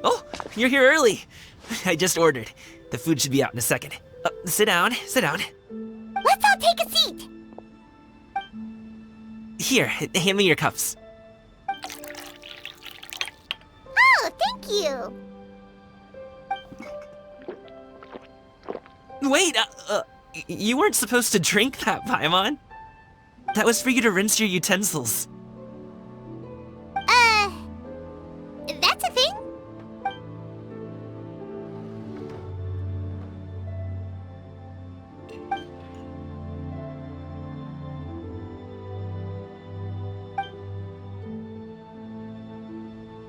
Oh, you're here early. I just ordered. The food should be out in a second. Sit down, sit down. Let's all take a seat. Here, hand me your cups. Oh, thank you. Wait, you weren't supposed to drink that, Paimon. That was for you to rinse your utensils. That's a thing?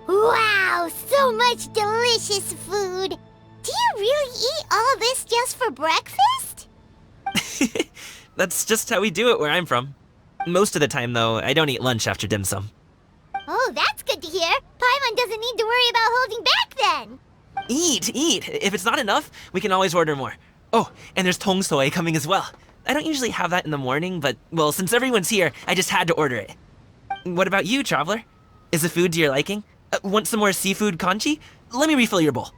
Wow, so much delicious food. Do you really eat all this just for breakfast? That's just how we do it where I'm from. Most of the time, though, I don't eat lunch after dim sum. Oh, that's good to hear. Paimon doesn't need to worry about holding back then. Eat! If it's not enough, we can always order more. Oh, and there's tong soy coming as well. I don't usually have that in the morning, but, well, since everyone's here, I just had to order it. What about you, traveler? Is the food to your liking? Want some more seafood congee? Let me refill your bowl.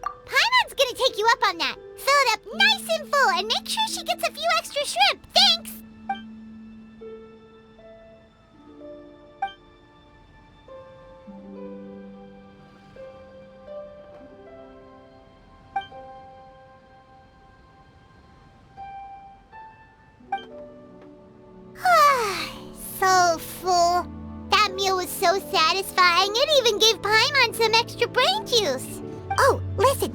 Paimon's gonna take you up on that. Fill it up nice and full and make sure she gets a few extra shrimp. Thanks! So full. That meal was so satisfying, it even gave Paimon some extra brain juice. Oh, listen.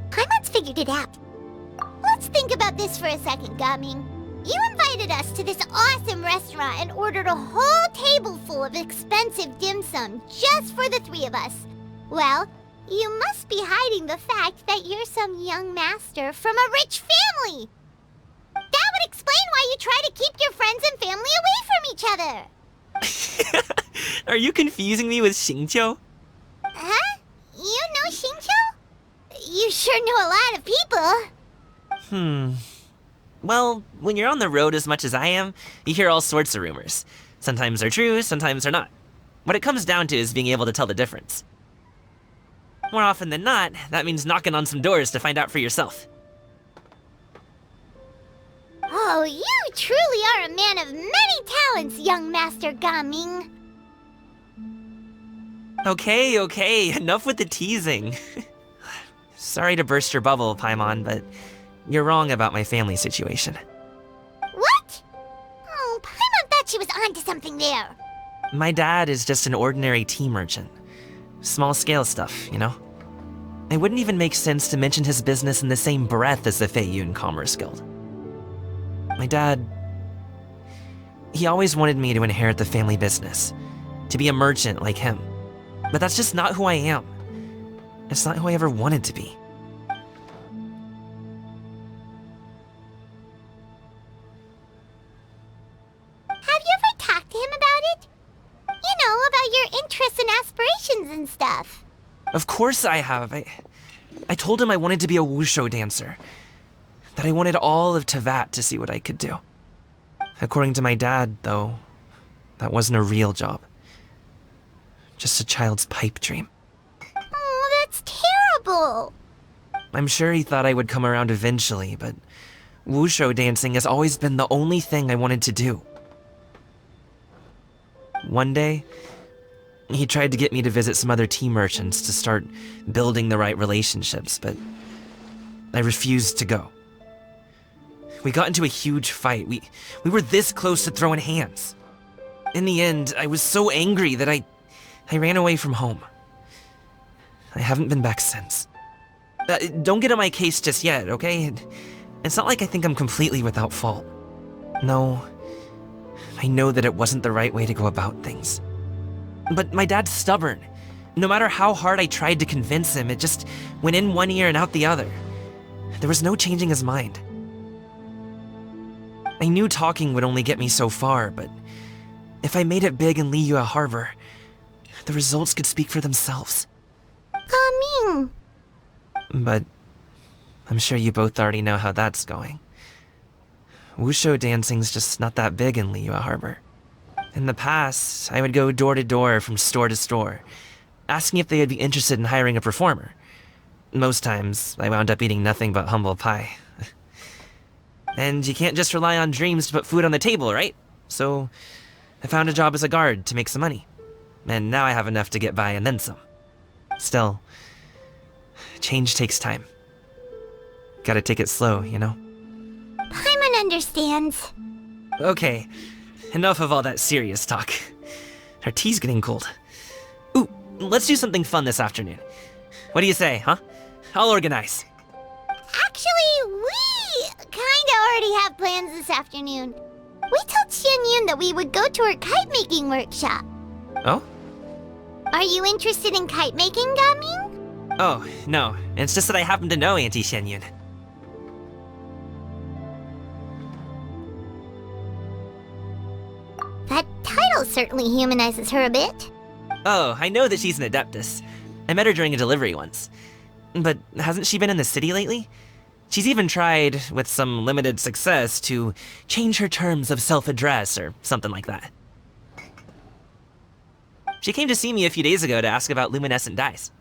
Paimon's figured it out. Let's think about this for a second, Gaming. You invited us to this awesome restaurant and ordered a whole table full of expensive dim sum just for the three of us. Well, you must be hiding the fact that you're some young master from a rich family. That would explain why you try to keep your friends and family away from each other. Are you confusing me with Xingqiu? Huh? You know Xingqiu? You sure know a lot of people. Well, when you're on the road as much as I am, you hear all sorts of rumors. Sometimes they're true, sometimes they're not. What it comes down to is being able to tell the difference. More often than not, that means knocking on some doors to find out for yourself. Oh, you truly are a man of many talents, young Master Gaming. Okay, enough with the teasing. Sorry to burst your bubble, Paimon, but you're wrong about my family situation. What? Oh, Paimon thought she was onto something there. My dad is just an ordinary tea merchant. Small-scale stuff, you know? It wouldn't even make sense to mention his business in the same breath as the Feiyun Commerce Guild. My dad, he always wanted me to inherit the family business, to be a merchant like him. But that's just not who I am. It's not who I ever wanted to be. Have you ever talked to him about it? You know, about your interests and aspirations and stuff. Of course I have. I told him I wanted to be a wushu dancer. That I wanted all of Tevat to see what I could do. According to my dad, though, that wasn't a real job. Just a child's pipe dream. Oh, that's terrible. I'm sure he thought I would come around eventually, but wushu dancing has always been the only thing I wanted to do. One day, he tried to get me to visit some other tea merchants to start building the right relationships, but I refused to go. We got into a huge fight. We were this close to throwing hands. In the end, I was so angry that I ran away from home. I haven't been back since. Don't get on my case just yet, okay? It's not like I think I'm completely without fault. No, I know that it wasn't the right way to go about things. But my dad's stubborn. No matter how hard I tried to convince him, it just went in one ear and out the other. There was no changing his mind. I knew talking would only get me so far, but if I made it big in Liyue Harbor, the results could speak for themselves. Gaming. But I'm sure you both already know how that's going. Wushu dancing's just not that big in Liyue Harbor. In the past, I would go door to door from store to store, asking if they would be interested in hiring a performer. Most times, I wound up eating nothing but humble pie. And you can't just rely on dreams to put food on the table, right? So, I found a job as a guard to make some money. And now I have enough to get by and then some. Still, change takes time. Gotta take it slow, you know? Paimon understands. Okay, enough of all that serious talk. Our tea's getting cold. Ooh, let's do something fun this afternoon. What do you say, huh? I'll organize. Actually, we kinda already have plans this afternoon. We told Xianyun that we would go to her kite making workshop. Oh? Are you interested in kite making, Gaming? Oh, no. It's just that I happen to know Auntie Xianyun. That title certainly humanizes her a bit. Oh, I know that she's an Adeptus. I met her during a delivery once. But hasn't she been in the city lately? She's even tried, with some limited success, to change her terms of self-address or something like that. She came to see me a few days ago to ask about luminescent dyes.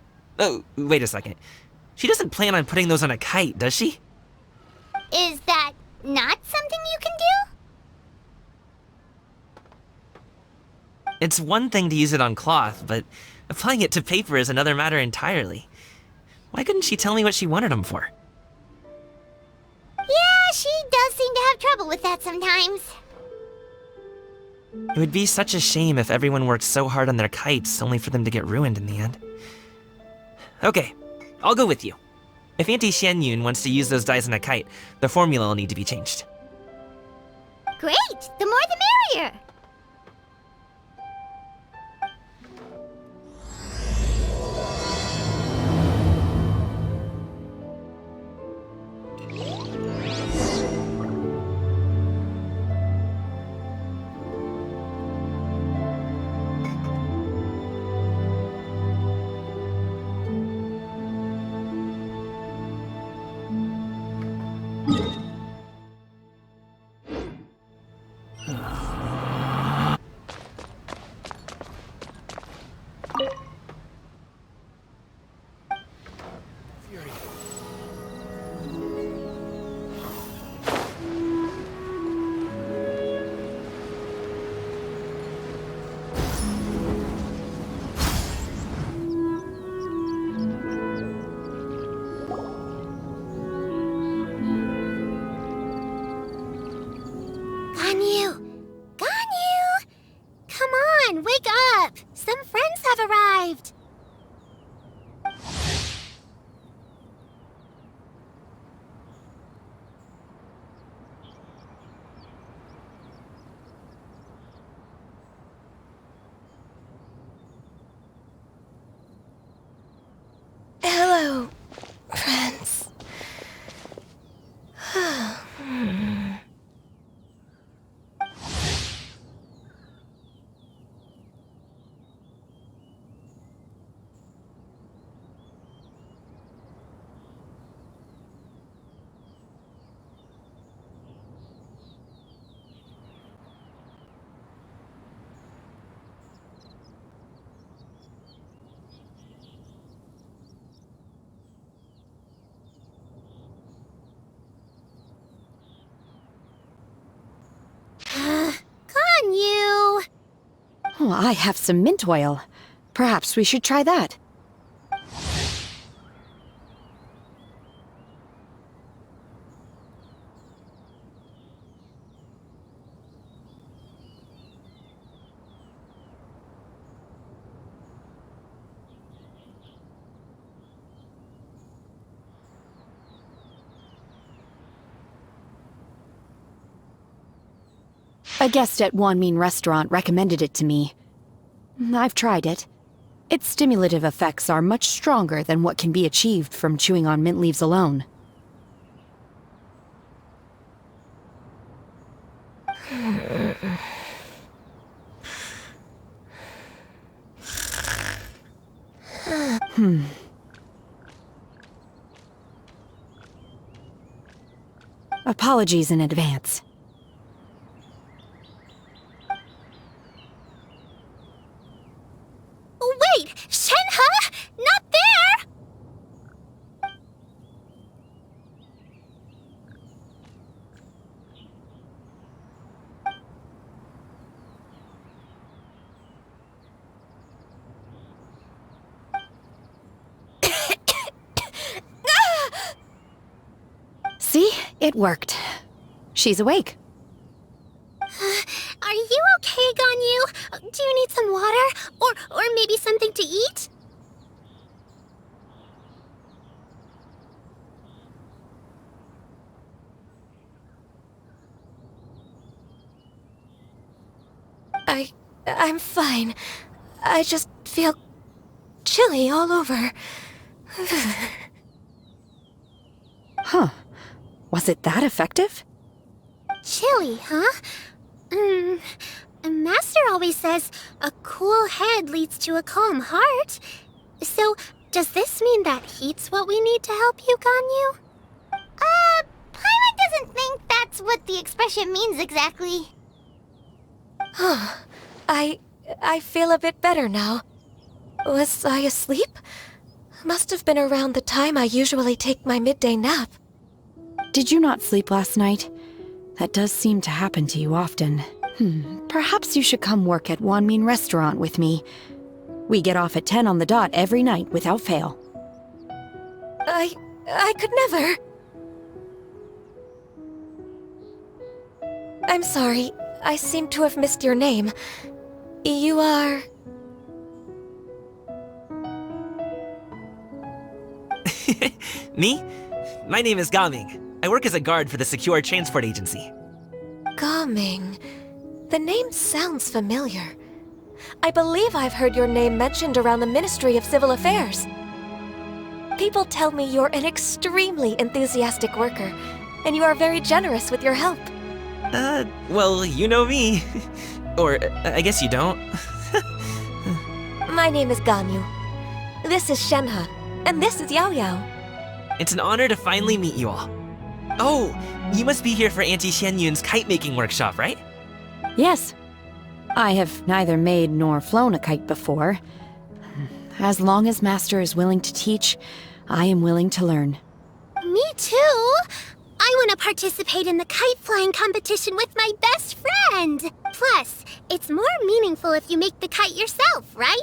Oh, wait a second. She doesn't plan on putting those on a kite, does she? Is that not something you can do? It's one thing to use it on cloth, but applying it to paper is another matter entirely. Why couldn't she tell me what she wanted them for? Yeah, she does seem to have trouble with that sometimes. It would be such a shame if everyone worked so hard on their kites only for them to get ruined in the end. Okay, I'll go with you. If Auntie Xianyun wants to use those dyes on a kite, the formula will need to be changed. Great! The more the merrier! Wake up! Some friends have arrived! Hello, friends. You. Oh, I have some mint oil. Perhaps we should try that. A guest at Wanmin restaurant recommended it to me. I've tried it. Its stimulative effects are much stronger than what can be achieved from chewing on mint leaves alone. Apologies in advance. It worked. She's awake. Are you okay, Ganyu? Do you need some water? Or maybe something to eat? I'm fine. I just feel chilly all over. Huh. Was it that effective? Chilly, huh? Master always says a cool head leads to a calm heart. So, does this mean that heat's what we need to help you, Ganyu? Paimon doesn't think that's what the expression means exactly. Huh. I feel a bit better now. Was I asleep? Must have been around the time I usually take my midday nap. Did you not sleep last night? That does seem to happen to you often. Perhaps you should come work at Wanmin Restaurant with me. We get off at 10 on the dot every night without fail. I could never. I'm sorry. I seem to have missed your name. You are... Me? My name is Gaming. I work as a guard for the Secure Transport Agency. Gaming. The name sounds familiar. I believe I've heard your name mentioned around the Ministry of Civil Affairs. People tell me you're an extremely enthusiastic worker, and you are very generous with your help. Well, you know me. Or, I guess you don't. My name is Ganyu. This is Shenhe, and this is Yao Yao. It's an honor to finally meet you all. Oh, you must be here for Auntie Xianyun's kite-making workshop, right? Yes. I have neither made nor flown a kite before. As long as Master is willing to teach, I am willing to learn. Me too! I want to participate in the kite flying competition with my best friend! Plus, it's more meaningful if you make the kite yourself, right?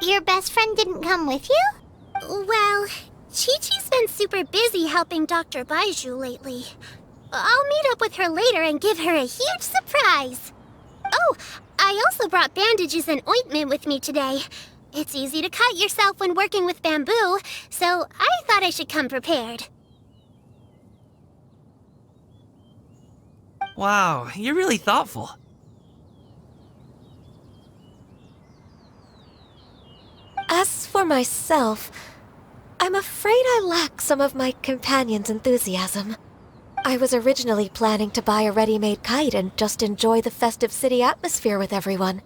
Your best friend didn't come with you? Well, Chi-Chi's been super busy helping Dr. Baizhu lately. I'll meet up with her later and give her a huge surprise. Oh, I also brought bandages and ointment with me today. It's easy to cut yourself when working with bamboo, so I thought I should come prepared. Wow, you're really thoughtful. As for myself, I'm afraid I lack some of my companion's enthusiasm. I was originally planning to buy a ready-made kite and just enjoy the festive city atmosphere with everyone.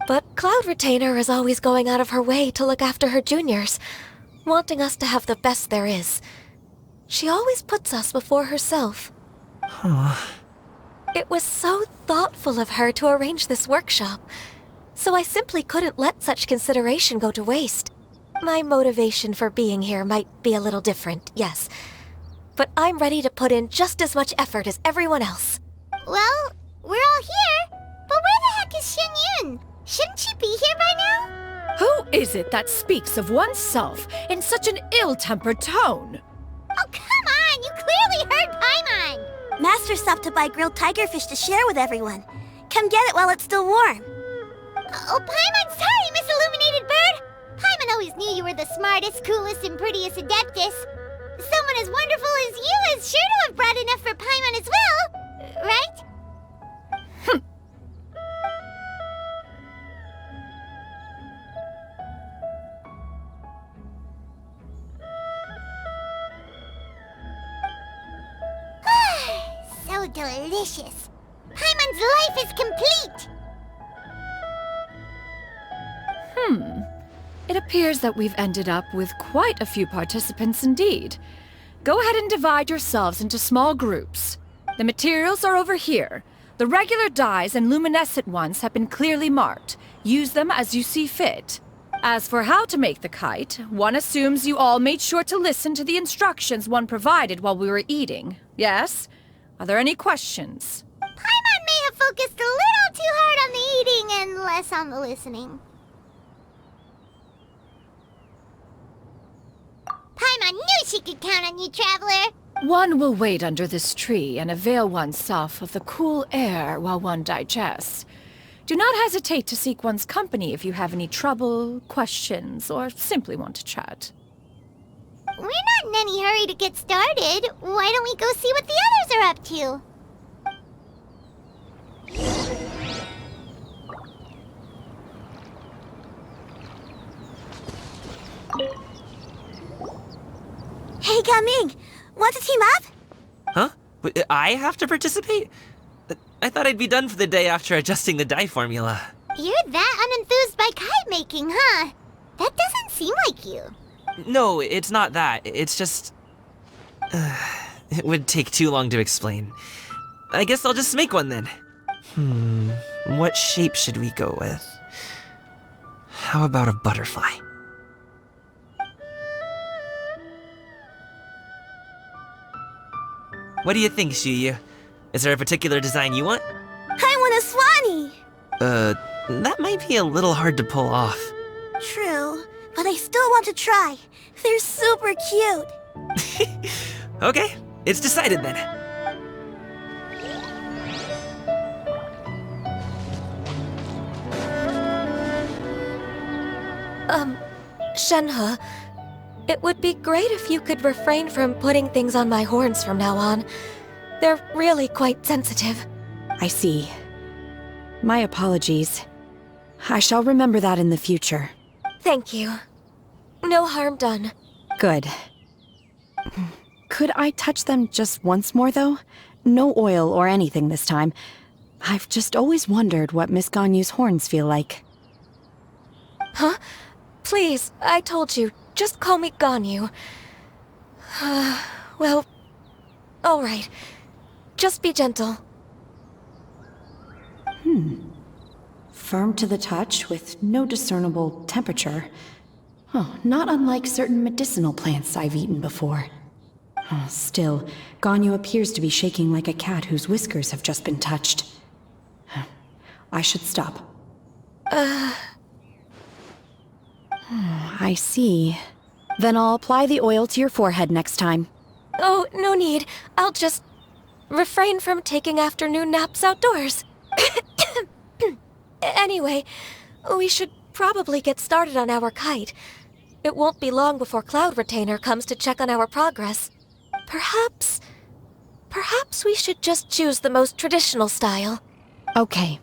But Cloud Retainer is always going out of her way to look after her juniors, wanting us to have the best there is. She always puts us before herself. It was so thoughtful of her to arrange this workshop, so I simply couldn't let such consideration go to waste. My motivation for being here might be a little different, yes, but I'm ready to put in just as much effort as everyone else. Well, we're all here, but where the heck is Xianyun? Shouldn't she be here by now? Who is it that speaks of oneself in such an ill-tempered tone? Oh, come on! You clearly heard Paimon! Master stopped to buy grilled tigerfish to share with everyone. Come get it while it's still warm. Oh, Paimon, sorry, Miss Illuminated Bird! Paimon always knew you were the smartest, coolest, and prettiest Adeptus. Someone as wonderful as you is sure to have brought enough for Paimon as well, right? So delicious. Paimon's life is complete. It appears that we've ended up with quite a few participants indeed. Go ahead and divide yourselves into small groups. The materials are over here. The regular dyes and luminescent ones have been clearly marked. Use them as you see fit. As for how to make the kite, one assumes you all made sure to listen to the instructions one provided while we were eating. Yes? Are there any questions? Paimon may have focused a little too hard on the eating and less on the listening. Paimon knew she could count on you, Traveler. One will wait under this tree and avail oneself of the cool air while one digests. Do not hesitate to seek one's company if you have any trouble, questions, or simply want to chat. We're not in any hurry to get started. Why don't we go see what the others are up to? Hey, Gaming! Want to team up? Huh? I have to participate? I thought I'd be done for the day after adjusting the dye formula. You're that unenthused by kite making, huh? That doesn't seem like you. No, it's not that. It's just... it would take too long to explain. I guess I'll just make one then. What shape should we go with? How about a butterfly? What do you think, Shuyu? Is there a particular design you want? I want a Swanee! That might be a little hard to pull off. True, but I still want to try. They're super cute. Okay, it's decided then. Shenhe, it would be great if you could refrain from putting things on my horns from now on. They're really quite sensitive. I see. My apologies. I shall remember that in the future. Thank you. No harm done. Good. Could I touch them just once more, though? No oil or anything this time. I've just always wondered what Miss Ganyu's horns feel like. Huh? Please, I told you. Just call me Ganyu. Well, all right. Just be gentle. Firm to the touch with no discernible temperature. Oh, not unlike certain medicinal plants I've eaten before. Oh, still, Ganyu appears to be shaking like a cat whose whiskers have just been touched. I should stop. I see. Then I'll apply the oil to your forehead next time. Oh, no need. I'll just refrain from taking afternoon naps outdoors. Anyway, we should probably get started on our kite. It won't be long before Cloud Retainer comes to check on our progress. Perhaps we should just choose the most traditional style. Okay.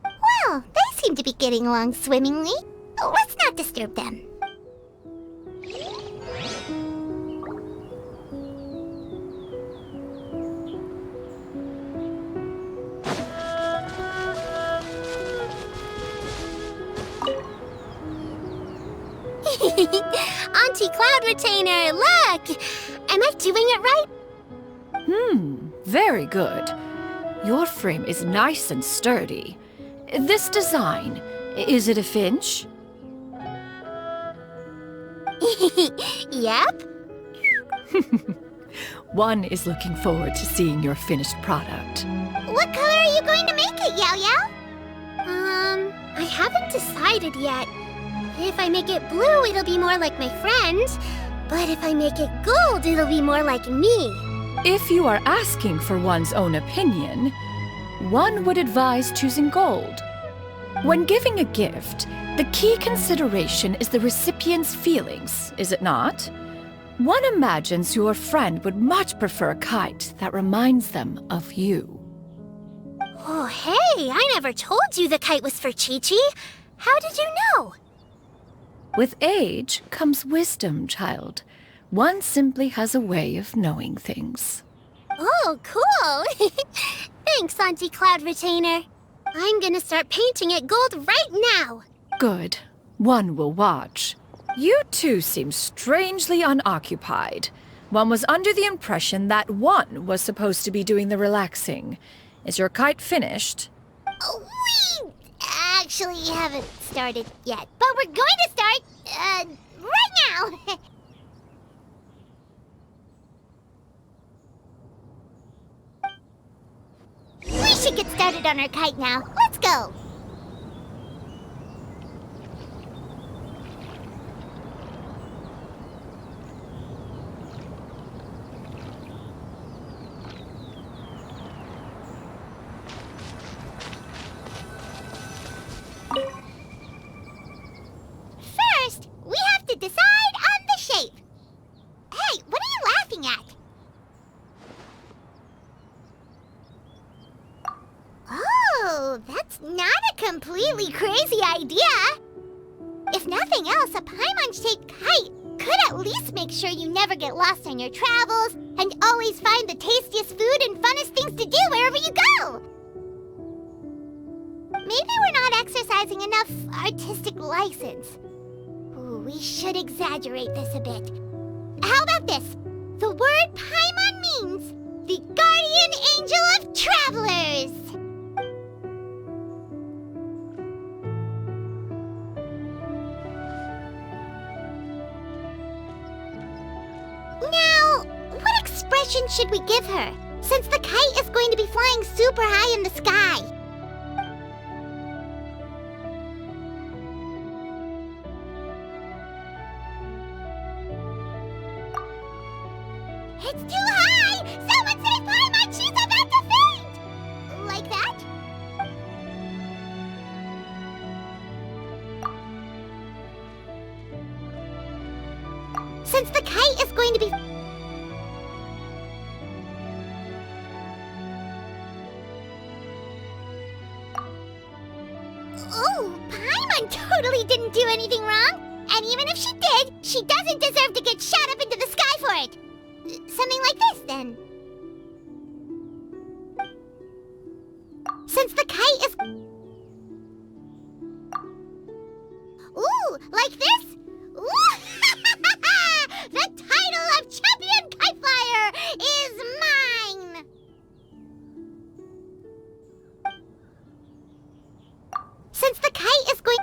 Well, they seem to be getting along swimmingly. Let's not disturb them. Auntie Cloud Retainer, look! Am I doing it right? Very good. Your frame is nice and sturdy. This design, is it a finch? Yep. One is looking forward to seeing your finished product. What color are you going to make it, Yao Yao? I haven't decided yet. If I make it blue, it'll be more like my friend. But if I make it gold, it'll be more like me. If you are asking for one's own opinion, one would advise choosing gold. When giving a gift, the key consideration is the recipient's feelings, is it not? One imagines your friend would much prefer a kite that reminds them of you. Oh, hey, I never told you the kite was for Chi-Chi. How did you know? With age comes wisdom, child. One simply has a way of knowing things. Oh, cool. Thanks, Auntie Cloud Retainer. I'm gonna start painting it gold right now. Good. One will watch. You two seem strangely unoccupied. One was under the impression that one was supposed to be doing the relaxing. Is your kite finished? We actually haven't started yet, but we're going to start, right now. We should get started on our kite now. Let's go. that's not a completely crazy idea. If nothing else, a Paimon-shaped kite could at least make sure you never get lost on your travels and always find the tastiest food and funnest things to do wherever you go. Maybe we're not exercising enough artistic license. Ooh, we should exaggerate this a bit. How about this? The word Paimon means the guardian angel of travelers. Now, what expression should we give her, since the kite is going to be flying super high in the sky? It's too high! Someone save Paimon! She's about to faint! Like that? Since the kite is going to be... Oh, Paimon totally didn't do anything wrong! And even if she did, she doesn't deserve to get shot up into the sky for it! Something like this, then. Since the kite is... Ooh, like this? Ooh! The title of Champion Kite Flyer is mine! Since the kite is going...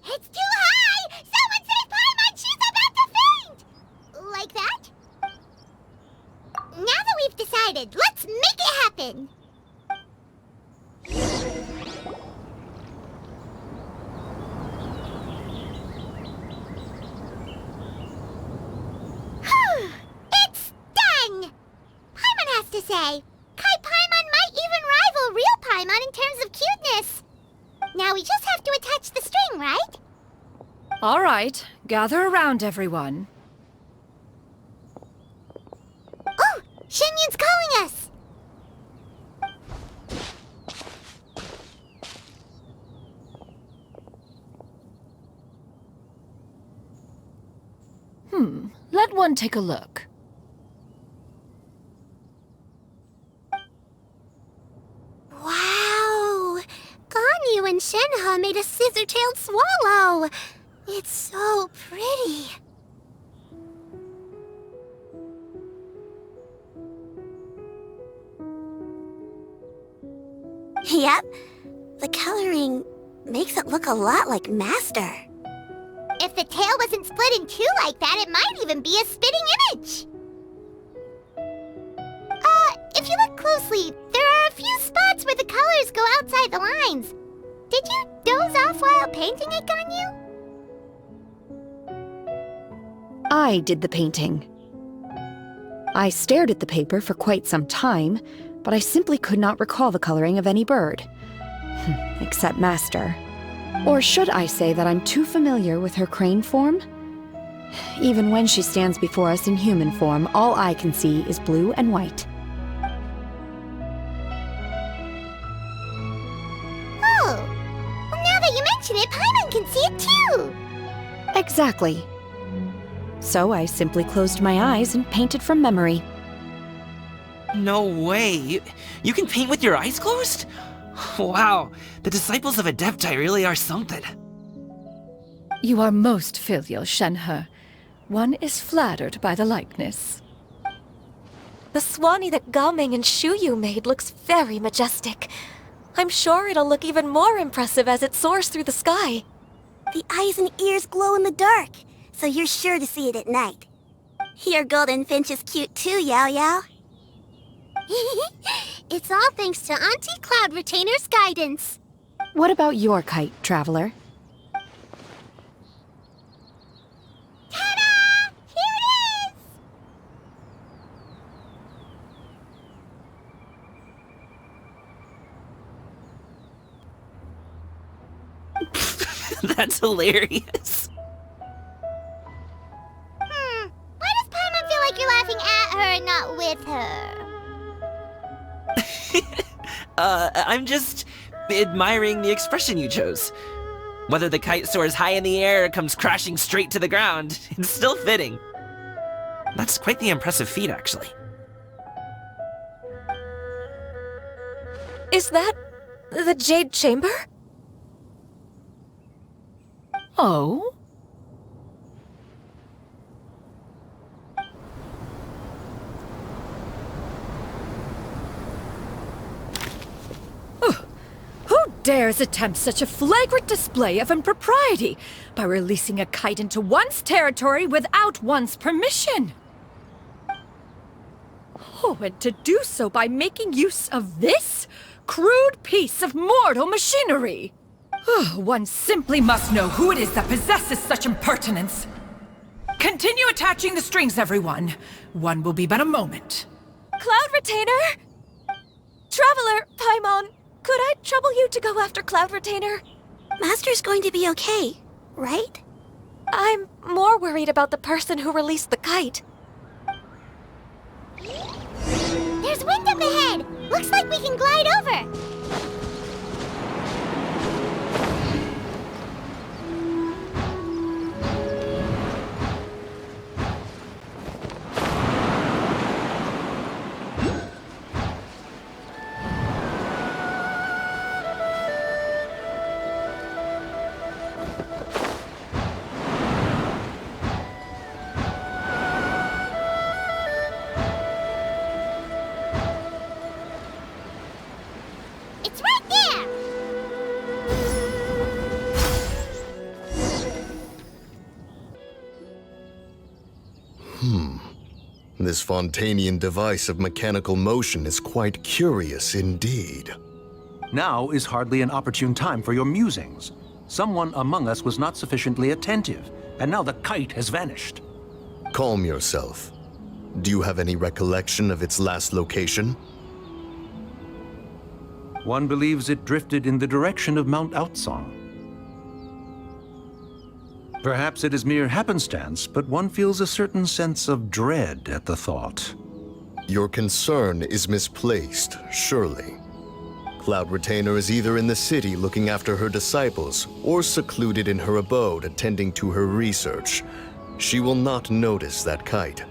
It's too high! Someone save Paimon! She's about to faint! Like that? Now that we've decided, let's make it happen! It's done! Paimon has to say, Kite Paimon might even rival real Paimon in terms of cuteness. Now we just have to attach the string, right? All right, gather around, everyone. Oh! Shenyun's calling us! Let one take a look. Wow! Ganyu and Shenhe made a scissor-tailed swallow! It's so pretty. Yep. The coloring makes it look a lot like Master. If the tail wasn't split in two like that, it might even be a spitting image. If you look closely, there are a few spots where the colors go outside the lines. Did you doze off while painting it, Ganyu? I did the painting. I stared at the paper for quite some time, but I simply could not recall the coloring of any bird. Except Master. Or should I say that I'm too familiar with her crane form? Even when she stands before us in human form, all I can see is blue and white. Oh, well, now that you mention it, Paimon can see it too. Exactly. So I simply closed my eyes and painted from memory. No way. You can paint with your eyes closed? Wow, the disciples of Adepti really are something. You are most filial, Shenhe. One is flattered by the likeness. The Swanee that Gaming and Shuyu made looks very majestic. I'm sure it'll look even more impressive as it soars through the sky. The eyes and ears glow in the dark, so you're sure to see it at night. Your golden finch is cute too, Yao Yao. It's all thanks to Auntie Cloud Retainer's guidance. What about your kite, Traveler? Ta-da! Here it is! That's hilarious. laughing at her, not with her. I'm just admiring the expression you chose. Whether the kite soars high in the air or comes crashing straight to the ground, it's still fitting. That's quite the impressive feat, actually. Is that the Jade Chamber? Oh? Who dares attempt such a flagrant display of impropriety by releasing a kite into one's territory without one's permission? Oh, and to do so by making use of this crude piece of mortal machinery! One simply must know who it is that possesses such impertinence. Continue attaching the strings, everyone. One will be but a moment. Cloud Retainer? Traveler, Paimon, could I trouble you to go after Cloud Retainer? Master's going to be okay, right? I'm more worried about the person who released the kite. There's wind up ahead! Looks like we can glide over! It's right there! This Fontanian device of mechanical motion is quite curious indeed. Now is hardly an opportune time for your musings. Someone among us was not sufficiently attentive, and now the kite has vanished. Calm yourself. Do you have any recollection of its last location? One believes it drifted in the direction of Mount Outsong. Perhaps it is mere happenstance, but one feels a certain sense of dread at the thought. Your concern is misplaced, surely. Cloud Retainer is either in the city looking after her disciples, or secluded in her abode attending to her research. She will not notice that kite.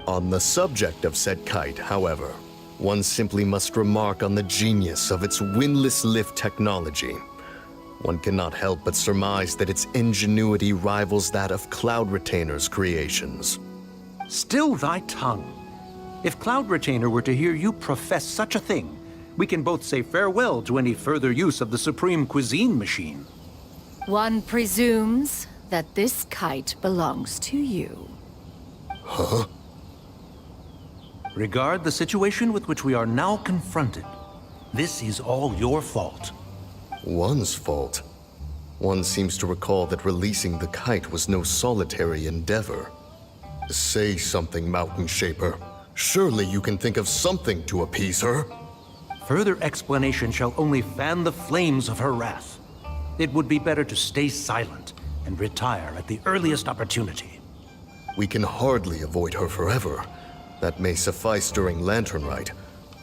On the subject of said kite, however, one simply must remark on the genius of its windless lift technology. One cannot help but surmise that its ingenuity rivals that of Cloud Retainer's creations. Still thy tongue. If Cloud Retainer were to hear you profess such a thing, we can both say farewell to any further use of the Supreme Cuisine Machine. One presumes that this kite belongs to you. Huh? Regard the situation with which we are now confronted. This is all your fault. One's fault. One seems to recall that releasing the kite was no solitary endeavor. Say something, Mountain Shaper. Surely you can think of something to appease her. Further explanation shall only fan the flames of her wrath. It would be better to stay silent and retire at the earliest opportunity. We can hardly avoid her forever. That may suffice during Lantern Rite.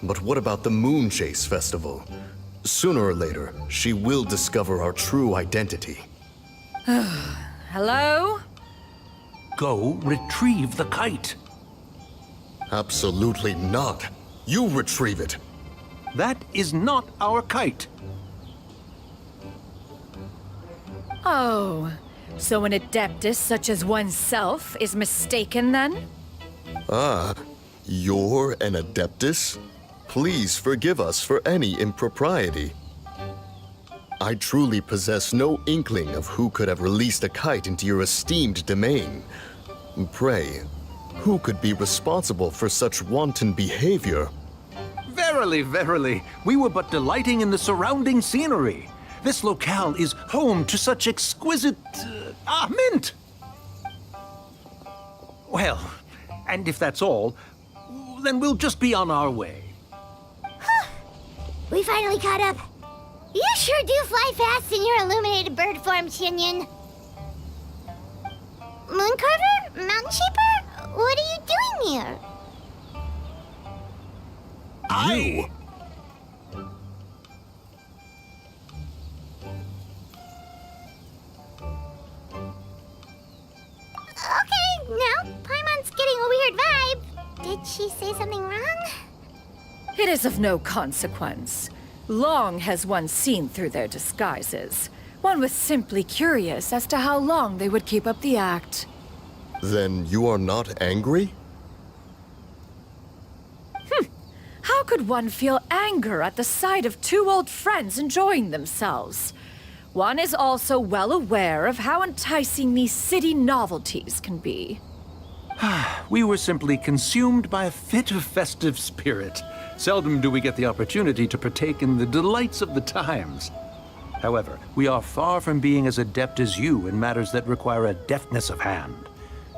But what about the Moon Chase Festival? Sooner or later, she will discover our true identity. Hello? Go retrieve the kite. Absolutely not. You retrieve it. That is not our kite. Oh, so an adeptus such as oneself is mistaken then? Ah, you're an Adeptus? Please forgive us for any impropriety. I truly possess no inkling of who could have released a kite into your esteemed domain. Pray, who could be responsible for such wanton behavior? Verily, verily, we were but delighting in the surrounding scenery. This locale is home to such exquisite... mint! Well, and if that's all, then we'll just be on our way. We finally caught up. You sure do fly fast in your illuminated bird form, Shinyan. Mooncarver? Mountain Shaper? What are you doing here? You! Okay, now Paimon's getting a weird vibe. Did she say something wrong? It is of no consequence. Long has one seen through their disguises. One was simply curious as to how long they would keep up the act. Then you are not angry? How could one feel anger at the sight of two old friends enjoying themselves? One is also well aware of how enticing these city novelties can be. We were simply consumed by a fit of festive spirit. Seldom do we get the opportunity to partake in the delights of the times. However, we are far from being as adept as you in matters that require a deftness of hand.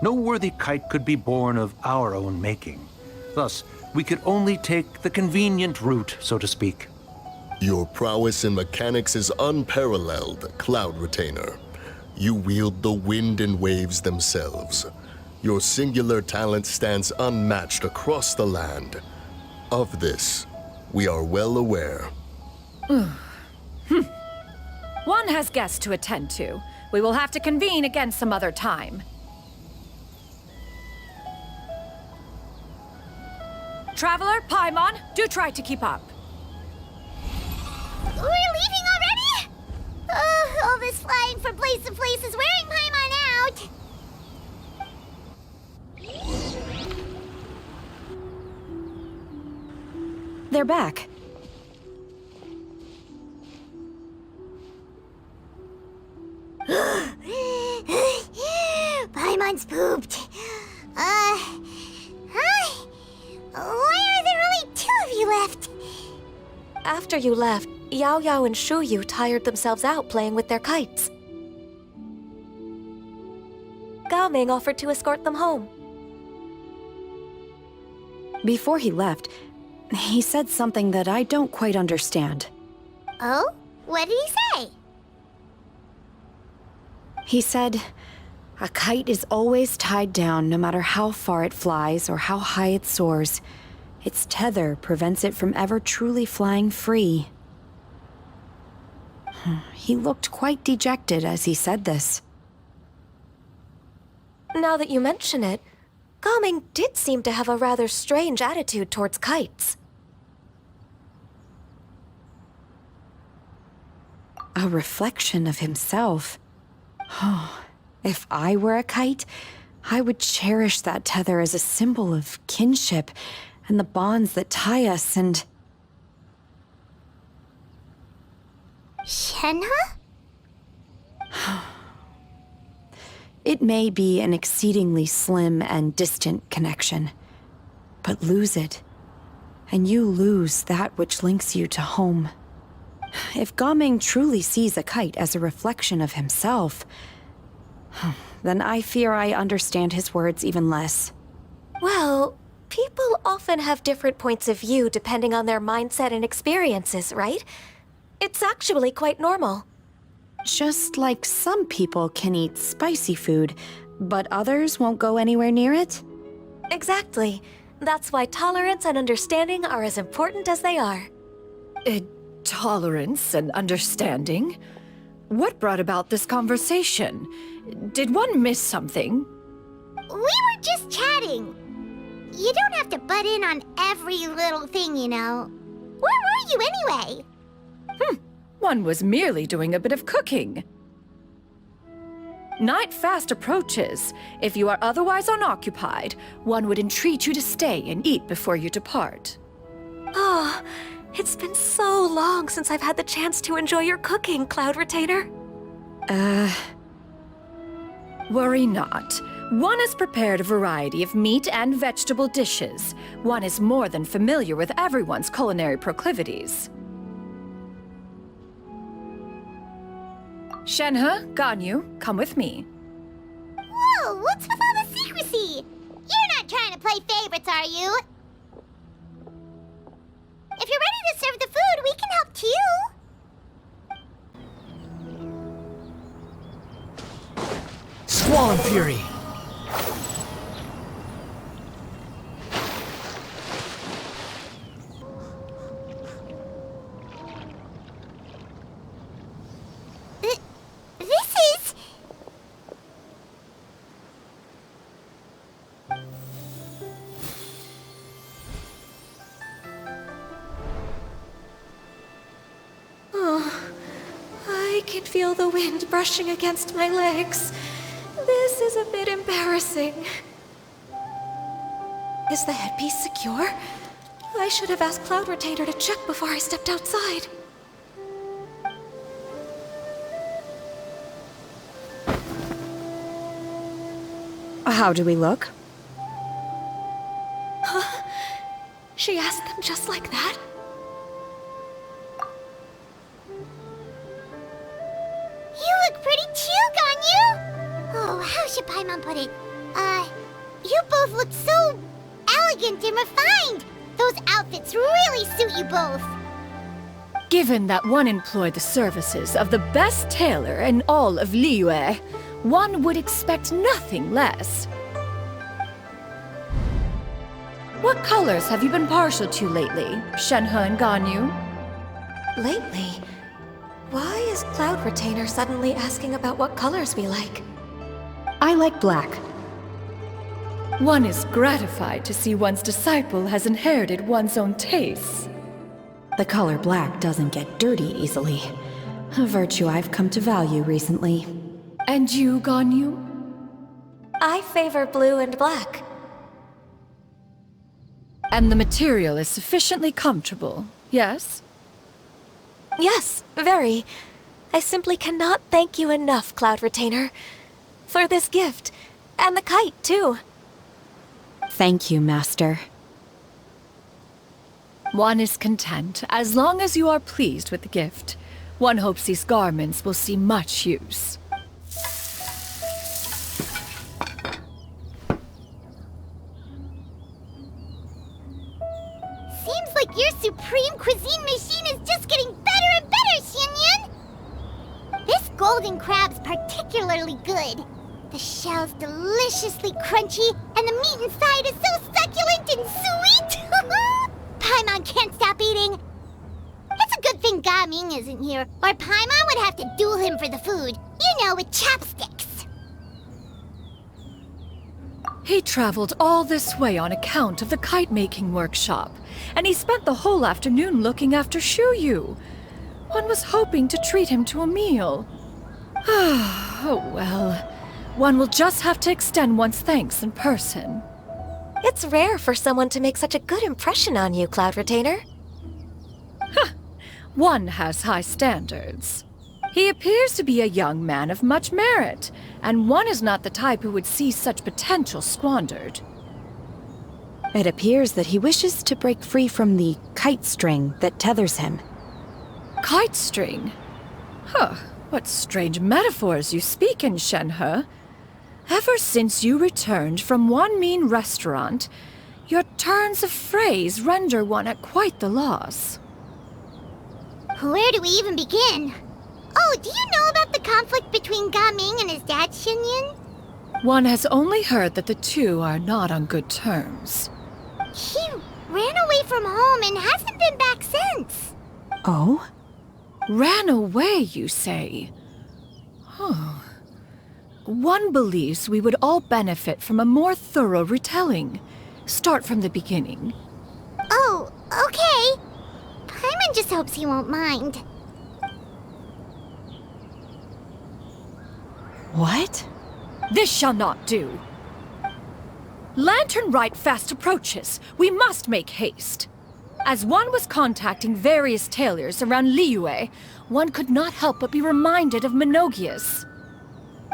No worthy kite could be born of our own making. Thus, we could only take the convenient route, so to speak. Your prowess in mechanics is unparalleled, Cloud Retainer. You wield the wind and waves themselves. Your singular talent stands unmatched across the land. Of this, we are well aware. One has guests to attend to. We will have to convene again some other time. Traveler, Paimon, do try to keep up. We're leaving already? All this flying from place to place is wearing Paimon out. They're back. Paimon's pooped. Hi. Why are there only 2 of you left? After you left, Yao Yao and Shu Yu tired themselves out playing with their kites. Gao Ming offered to escort them home. Before he left, he said something that I don't quite understand. Oh? What did he say? He said, a kite is always tied down no matter how far it flies or how high it soars. Its tether prevents it from ever truly flying free. He looked quite dejected as he said this. Now that you mention it, Gao Ming did seem to have a rather strange attitude towards kites. A reflection of himself. If I were a kite, I would cherish that tether as a symbol of kinship and the bonds that tie us and... Shenhe? It may be an exceedingly slim and distant connection, but lose it, and you lose that which links you to home. If Gao Ming truly sees a kite as a reflection of himself, then I fear I understand his words even less. Well, people often have different points of view depending on their mindset and experiences, right? It's actually quite normal. Just like some people can eat spicy food, but others won't go anywhere near it? Exactly. That's why tolerance and understanding are as important as they are. Tolerance and understanding? What brought about this conversation? Did one miss something? We were just chatting. You don't have to butt in on every little thing, you know. Where were you anyway? One was merely doing a bit of cooking. Night fast approaches. If you are otherwise unoccupied, one would entreat you to stay and eat before you depart. Oh, it's been so long since I've had the chance to enjoy your cooking, Cloud Retainer. Worry not. One has prepared a variety of meat and vegetable dishes. One is more than familiar with everyone's culinary proclivities. Shenhe, Ganyu, come with me. Whoa, what's with all the secrecy? You're not trying to play favorites, are you? If you're ready to serve the food, we can help too. Squall and Fury! feel the wind brushing against my legs. This is a bit embarrassing. Is the headpiece secure? I should have asked Cloud Retainer to check before I stepped outside. How do we look? Huh? She asked them just like that? You look pretty too, Ganyu! Oh, how should Paimon put it? You both look so elegant and refined! Those outfits really suit you both! Given that one employed the services of the best tailor in all of Liyue, one would expect nothing less. What colors have you been partial to lately, Shenhe and Ganyu? Lately? Why is Cloud Retainer suddenly asking about what colors we like? I like black. One is gratified to see one's disciple has inherited one's own tastes. The color black doesn't get dirty easily. A virtue I've come to value recently. And you, Ganyu? I favor blue and black. And the material is sufficiently comfortable, yes? Yes, very. I simply cannot thank you enough, Cloud Retainer. For this gift. And the kite, too. Thank you, Master. One is content, as long as you are pleased with the gift. One hopes these garments will see much use. Seems like your supreme cuisine machine is just getting better and better, Xinyun! This golden crab's particularly good. The shell's deliciously crunchy, and the meat inside is so succulent and sweet! Paimon can't stop eating. It's a good thing Gaming isn't here, or Paimon would have to duel him for the food. You know, with chopsticks. He traveled all this way on account of the kite-making workshop, and he spent the whole afternoon looking after Shuyu. One was hoping to treat him to a meal. Oh well. One will just have to extend one's thanks in person. It's rare for someone to make such a good impression on you, Cloud Retainer. One has high standards. He appears to be a young man of much merit, and one is not the type who would see such potential squandered. It appears that he wishes to break free from the kite string that tethers him. Kite string? Huh, what strange metaphors you speak in, Shenhe. Ever since you returned from one mean restaurant, your turns of phrase render one at quite the loss. Where do we even begin? Oh, do you know about the conflict between Gaming and his dad, Xinyun? One has only heard that the two are not on good terms. He ran away from home and hasn't been back since. Oh? Ran away, you say? Huh. One believes we would all benefit from a more thorough retelling. Start from the beginning. Oh, okay. Paimon just hopes he won't mind. What? This shall not do. Lantern Rite fast approaches. We must make haste. As one was contacting various tailors around Liyue, one could not help but be reminded of Menogias.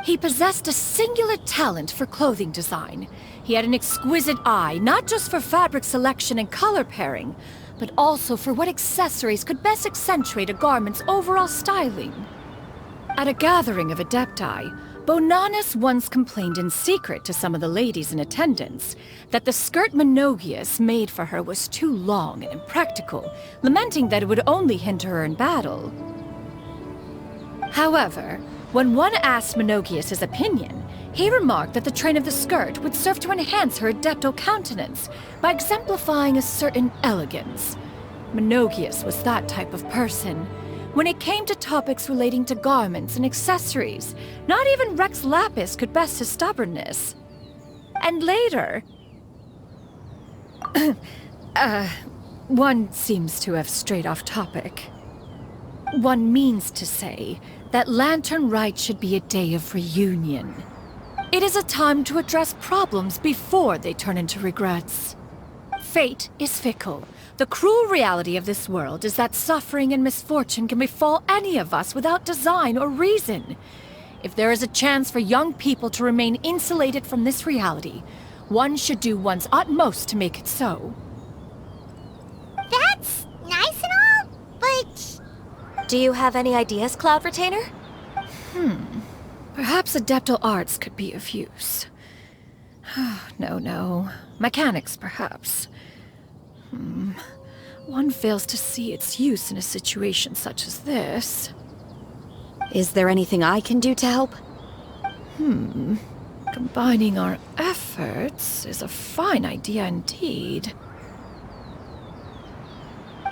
He possessed a singular talent for clothing design. He had an exquisite eye, not just for fabric selection and color pairing, but also for what accessories could best accentuate a garment's overall styling. At a gathering of Adepti, Bonanis once complained in secret to some of the ladies in attendance that the skirt Menogias made for her was too long and impractical, lamenting that it would only hinder her in battle. However, when one asked Menogias his opinion, he remarked that the train of the skirt would serve to enhance her adeptal countenance by exemplifying a certain elegance. Menogias was that type of person. When it came to topics relating to garments and accessories, not even Rex Lapis could best his stubbornness. And later... one seems to have strayed off topic. One means to say that Lantern Rite should be a day of reunion. It is a time to address problems before they turn into regrets. Fate is fickle. The cruel reality of this world is that suffering and misfortune can befall any of us without design or reason. If there is a chance for young people to remain insulated from this reality, one should do one's utmost to make it so. That's nice and all, but... Do you have any ideas, Cloud Retainer? Perhaps adeptal arts could be of use. No. Mechanics, perhaps. One fails to see its use in a situation such as this. Is there anything I can do to help? Combining our efforts is a fine idea indeed.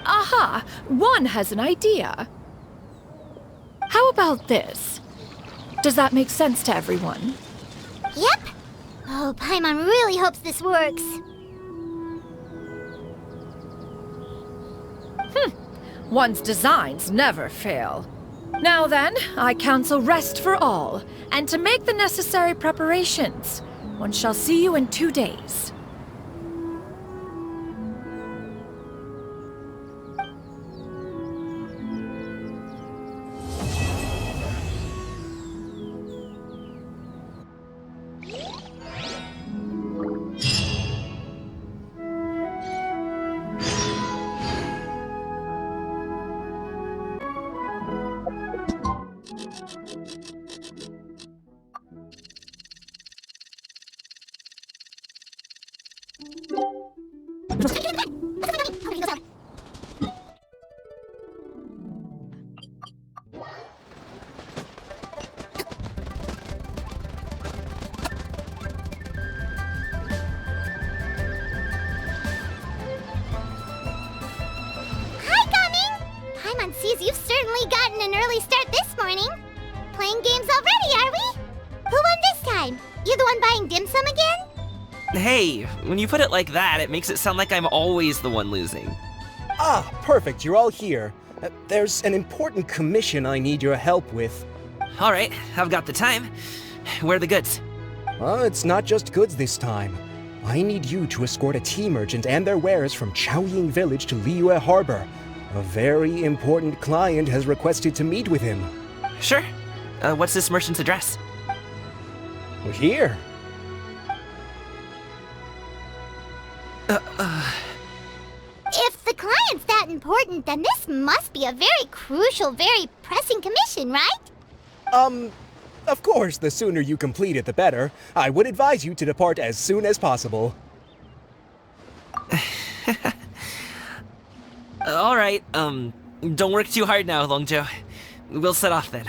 Aha! One has an idea. How about this? Does that make sense to everyone? Yep. Oh, Paimon really hopes this works. One's designs never fail. Now then, I counsel rest for all, and to make the necessary preparations. One shall see you in 2 days. Paimon sees you've certainly gotten an early start this morning. Playing games already, are we? Who won this time? You the one buying dim sum again? Hey, when you put it like that, it makes it sound like I'm always the one losing. Ah, perfect, you're all here. There's an important commission I need your help with. All right, I've got the time. Where are the goods? It's not just goods this time. I need you to escort a tea merchant and their wares from Chaoying Village to Liyue Harbor. A very important client has requested to meet with him. Sure. What's this merchant's address? Here. If the client's that important, then this must be a very crucial, very pressing commission, right? Of course, the sooner you complete it, the better. I would advise you to depart as soon as possible. All right, don't work too hard now, Longjo. We'll set off then.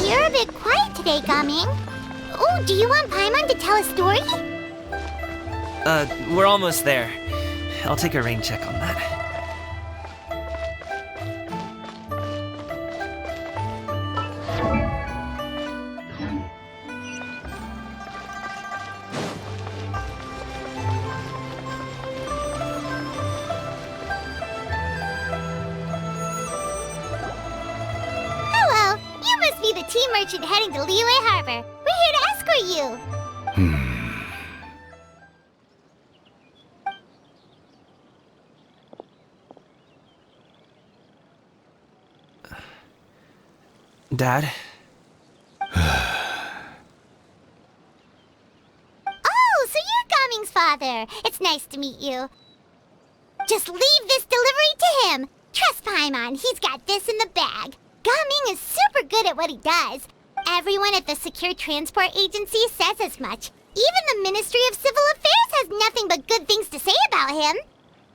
You're a bit quiet today, Gaming. Oh, do you want Paimon to tell a story? We're almost there. I'll take a rain check on that. Hello, you must be the tea merchant heading to Liyue Harbor. We're here to escort you. Dad? Oh, so you're Gaming's father. It's nice to meet you. Just leave this delivery to him. Trust Paimon, he's got this in the bag. Gaming is super good at what he does. Everyone at the Secure Transport Agency says as much. Even the Ministry of Civil Affairs has nothing but good things to say about him.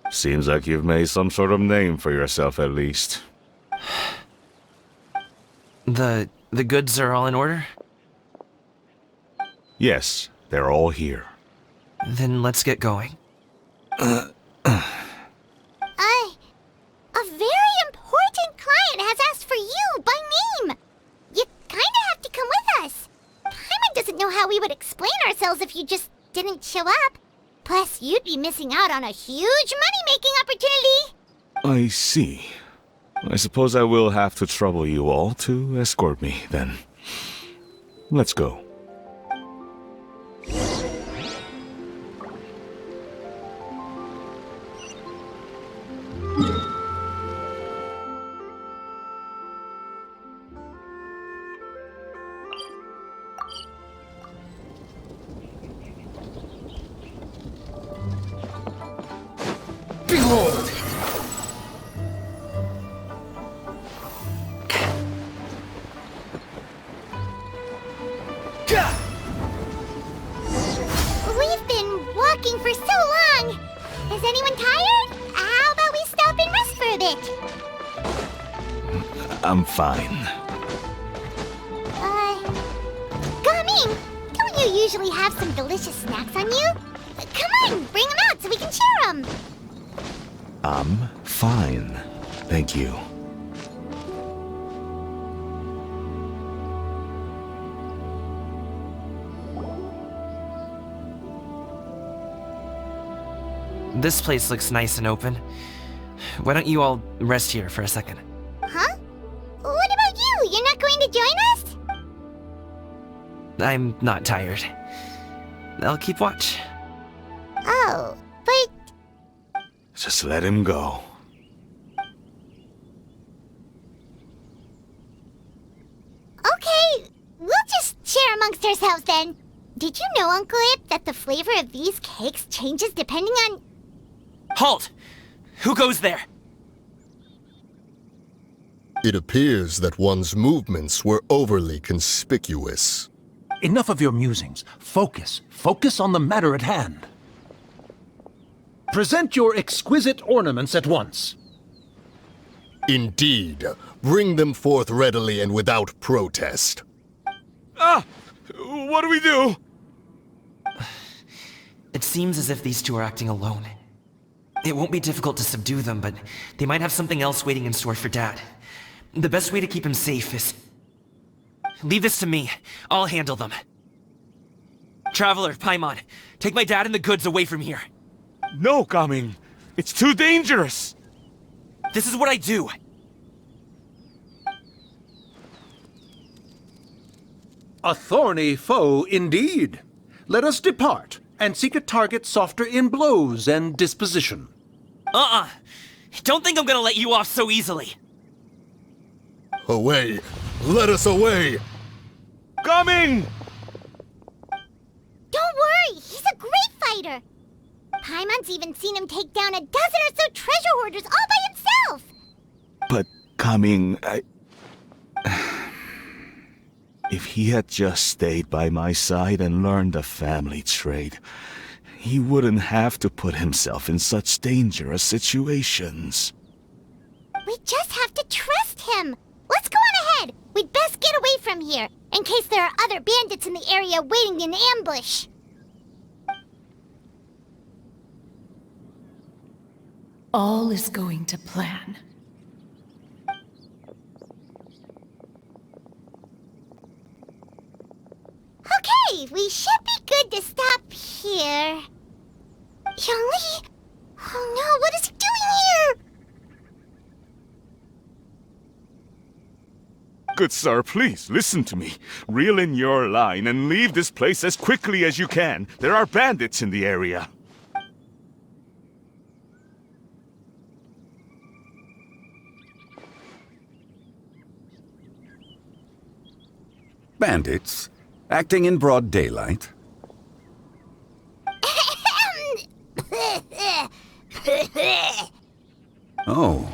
Seems like you've made some sort of name for yourself at least. The goods are all in order? Yes, they're all here. Then let's get going. A very important client has asked for you by name. You kinda have to come with us. Paimon doesn't know how we would explain ourselves if you just didn't show up. Plus, you'd be missing out on a huge money-making opportunity. I see. I suppose I will have to trouble you all to escort me, then. Let's go. Behold! We've been walking for so long. Is anyone tired? How about we stop and rest for a bit? I'm fine. Gaming, don't you usually have some delicious snacks on you? Come on, bring them out so we can share them. I'm fine. Thank you. This place looks nice and open. Why don't you all rest here for a second? Huh? What about you? You're not going to join us? I'm not tired. I'll keep watch. Oh, but Just let him go. okay, we'll just share amongst ourselves then. Did you know, Uncle Ip, that the flavor of these cakes changes depending on... Halt! Who goes there? It appears that one's movements were overly conspicuous. Enough of your musings. Focus. Focus on the matter at hand. Present your exquisite ornaments at once. Indeed. Bring them forth readily and without protest. What do we do? It seems as if these two are acting alone. It won't be difficult to subdue them, but they might have something else waiting in store for Dad. The best way to keep him safe is... Leave this to me. I'll handle them. Traveler, Paimon, take my dad and the goods away from here. No, Gaming. It's too dangerous. This is what I do. A thorny foe indeed. Let us depart and seek a target softer in blows and disposition. Don't think I'm gonna let you off so easily. Away! Let us away! Gaming! Don't worry, he's a great fighter. Paimon's even seen him take down a dozen or so treasure hoarders all by himself. But Gaming, if he had just stayed by my side and learned the family trade, he wouldn't have to put himself in such dangerous situations. We just have to trust him. Let's go on ahead. We'd best get away from here, in case there are other bandits in the area waiting in ambush. All is going to plan. Okay, we should be good to stop here. Yongli? Oh no, what is he doing here? Good sir, please, listen to me. Reel in your line and leave this place as quickly as you can. There are bandits in the area. Bandits? Acting in broad daylight? Oh,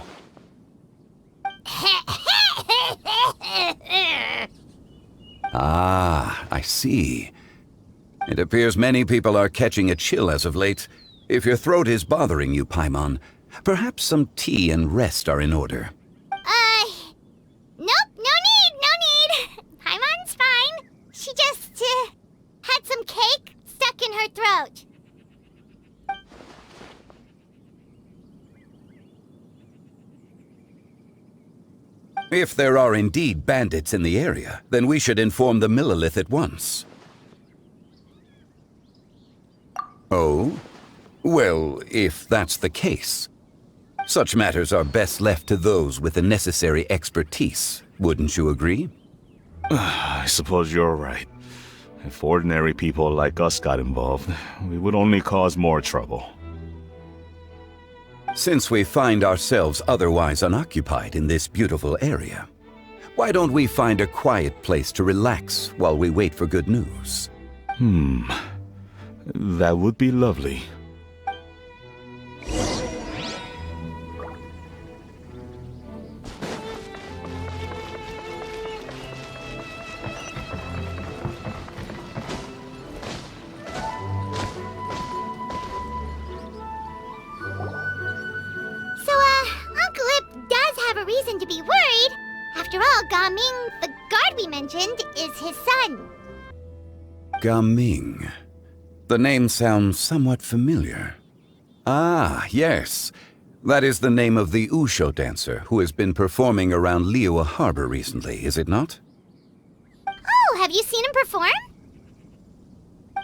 ah, I see. It appears many people are catching a chill as of late. If your throat is bothering you, Paimon, perhaps some tea and rest are in order. Nope, no need. Paimon's fine. She just, had some cake stuck in her throat. If there are indeed bandits in the area, then we should inform the Millelith at once. Oh? Well, if that's the case. Such matters are best left to those with the necessary expertise, wouldn't you agree? I suppose you're right. If ordinary people like us got involved, we would only cause more trouble. Since we find ourselves otherwise unoccupied in this beautiful area, why don't we find a quiet place to relax while we wait for good news? That would be lovely. Uncle Ip does have a reason to be worried. After all, Gaming, the guard we mentioned, is his son. Gaming. The name sounds somewhat familiar. Ah, yes. That is the name of the Usho dancer who has been performing around Liyue Harbor recently, is it not? Oh, have you seen him perform?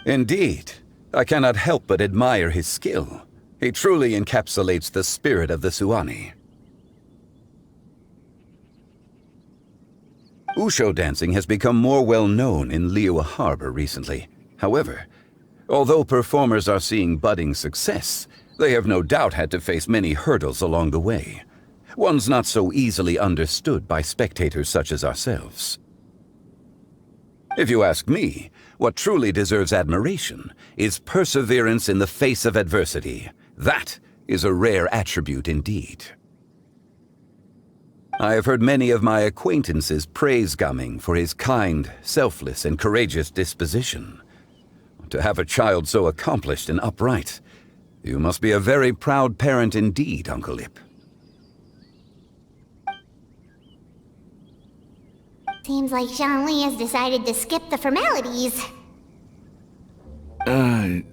Indeed. I cannot help but admire his skill. He truly encapsulates the spirit of the Suani. Usho dancing has become more well known in Liyue Harbor recently. However, although performers are seeing budding success, they have no doubt had to face many hurdles along the way. Ones not so easily understood by spectators such as ourselves. If you ask me, what truly deserves admiration is perseverance in the face of adversity. That is a rare attribute indeed. I have heard many of my acquaintances praise Gaming for his kind, selfless, and courageous disposition. To have a child so accomplished and upright, you must be a very proud parent indeed, Uncle Ip. Seems like Zhongli has decided to skip the formalities.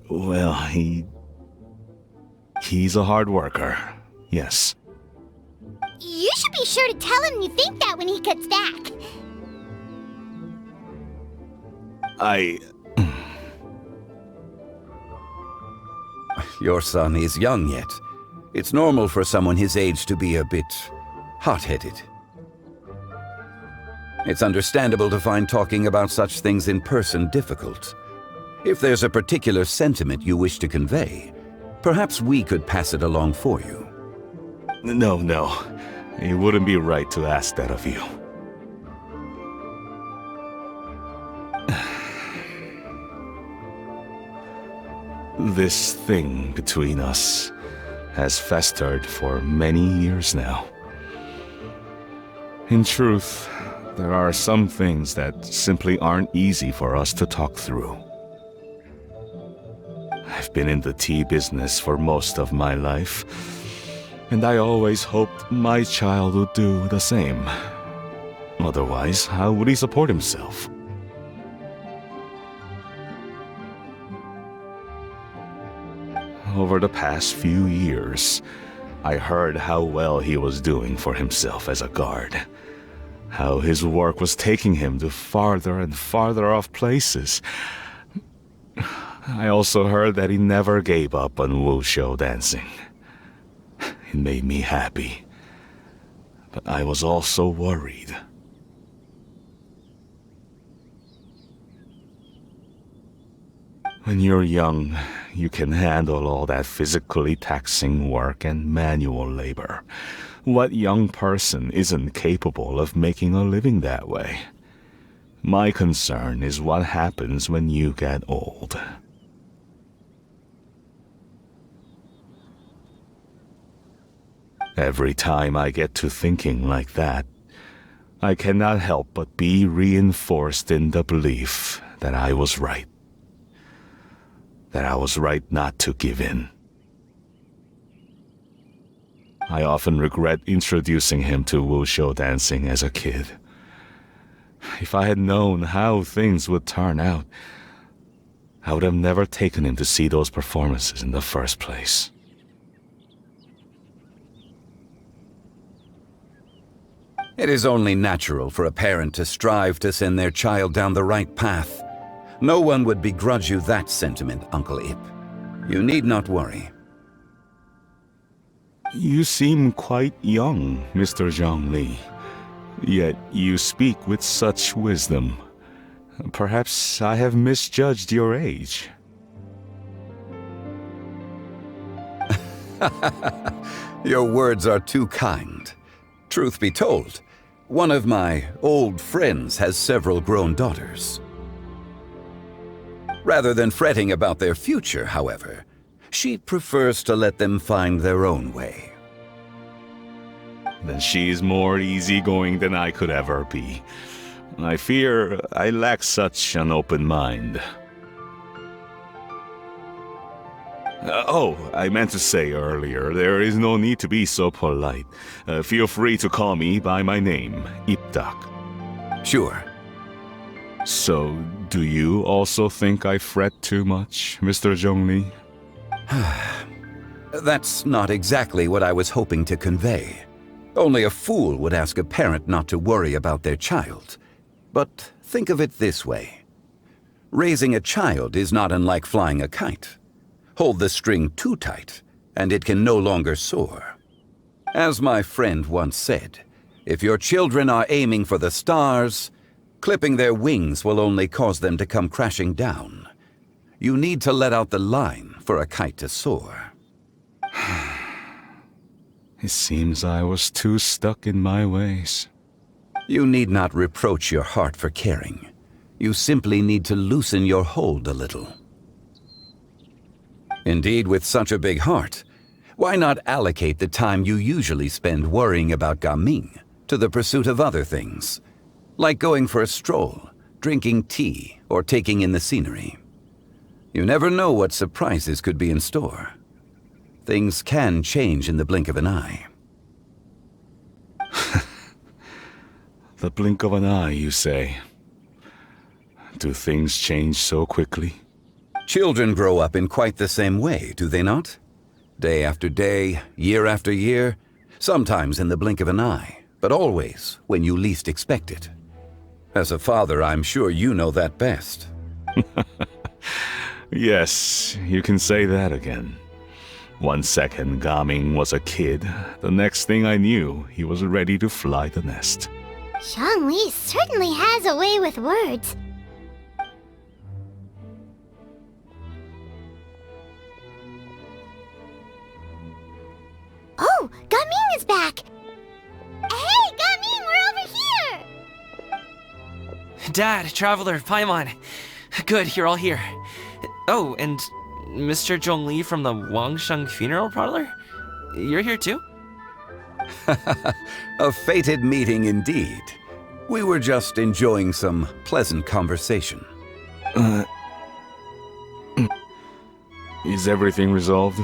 Well, he's a hard worker. Yes. You should be sure to tell him you think that when he gets back. Your son is young yet. It's normal for someone his age to be a bit hot-headed. It's understandable to find talking about such things in person difficult. If there's a particular sentiment you wish to convey, perhaps we could pass it along for you. No. It wouldn't be right to ask that of you. This thing between us has festered for many years now. In truth, there are some things that simply aren't easy for us to talk through. I've been in the tea business for most of my life, and I always hoped my child would do the same. Otherwise, how would he support himself? Over the past few years, I heard how well he was doing for himself as a guard. How his work was taking him to farther and farther off places. I also heard that he never gave up on Wushu dancing. It made me happy. But I was also worried. When you're young, you can handle all that physically taxing work and manual labor. What young person isn't capable of making a living that way? My concern is what happens when you get old. Every time I get to thinking like that, I cannot help but be reinforced in the belief that I was right. That I was right not to give in. I often regret introducing him to wushou dancing as a kid. If I had known how things would turn out, I would have never taken him to see those performances in the first place. It is only natural for a parent to strive to send their child down the right path. No one would begrudge you that sentiment, Uncle Ip. You need not worry. You seem quite young, Mr. Zhongli. Yet you speak with such wisdom. Perhaps I have misjudged your age. Your words are too kind. Truth be told, one of my old friends has several grown daughters. Rather than fretting about their future, however, she prefers to let them find their own way. Then she's more easygoing than I could ever be. I fear I lack such an open mind. I meant to say earlier, there is no need to be so polite. Feel free to call me by my name, Ipdak. Sure. So, do you also think I fret too much, Mr. Zhongli? That's not exactly what I was hoping to convey. Only a fool would ask a parent not to worry about their child. But think of it this way. Raising a child is not unlike flying a kite. Hold the string too tight, and it can no longer soar. As my friend once said, if your children are aiming for the stars, clipping their wings will only cause them to come crashing down. You need to let out the line for a kite to soar. It seems I was too stuck in my ways. You need not reproach your heart for caring. You simply need to loosen your hold a little. Indeed, with such a big heart, why not allocate the time you usually spend worrying about Gaming to the pursuit of other things, like going for a stroll, drinking tea, or taking in the scenery? You never know what surprises could be in store. Things can change in the blink of an eye. The blink of an eye, you say? Do things change so quickly? Children grow up in quite the same way, do they not? Day after day, year after year, sometimes in the blink of an eye, but always when you least expect it. As a father, I'm sure you know that best. Yes, you can say that again. 1 second Gaming was a kid, the next thing I knew, he was ready to fly the nest. Zhongli certainly has a way with words. Oh, Gaming is back! Hey, Gaming, we're over here! Dad, Traveler, Paimon. Good, you're all here. Oh, and Mr. Zhongli from the Wangsheng Funeral Parlor? You're here too? A fated meeting indeed. We were just enjoying some pleasant conversation. Is everything resolved?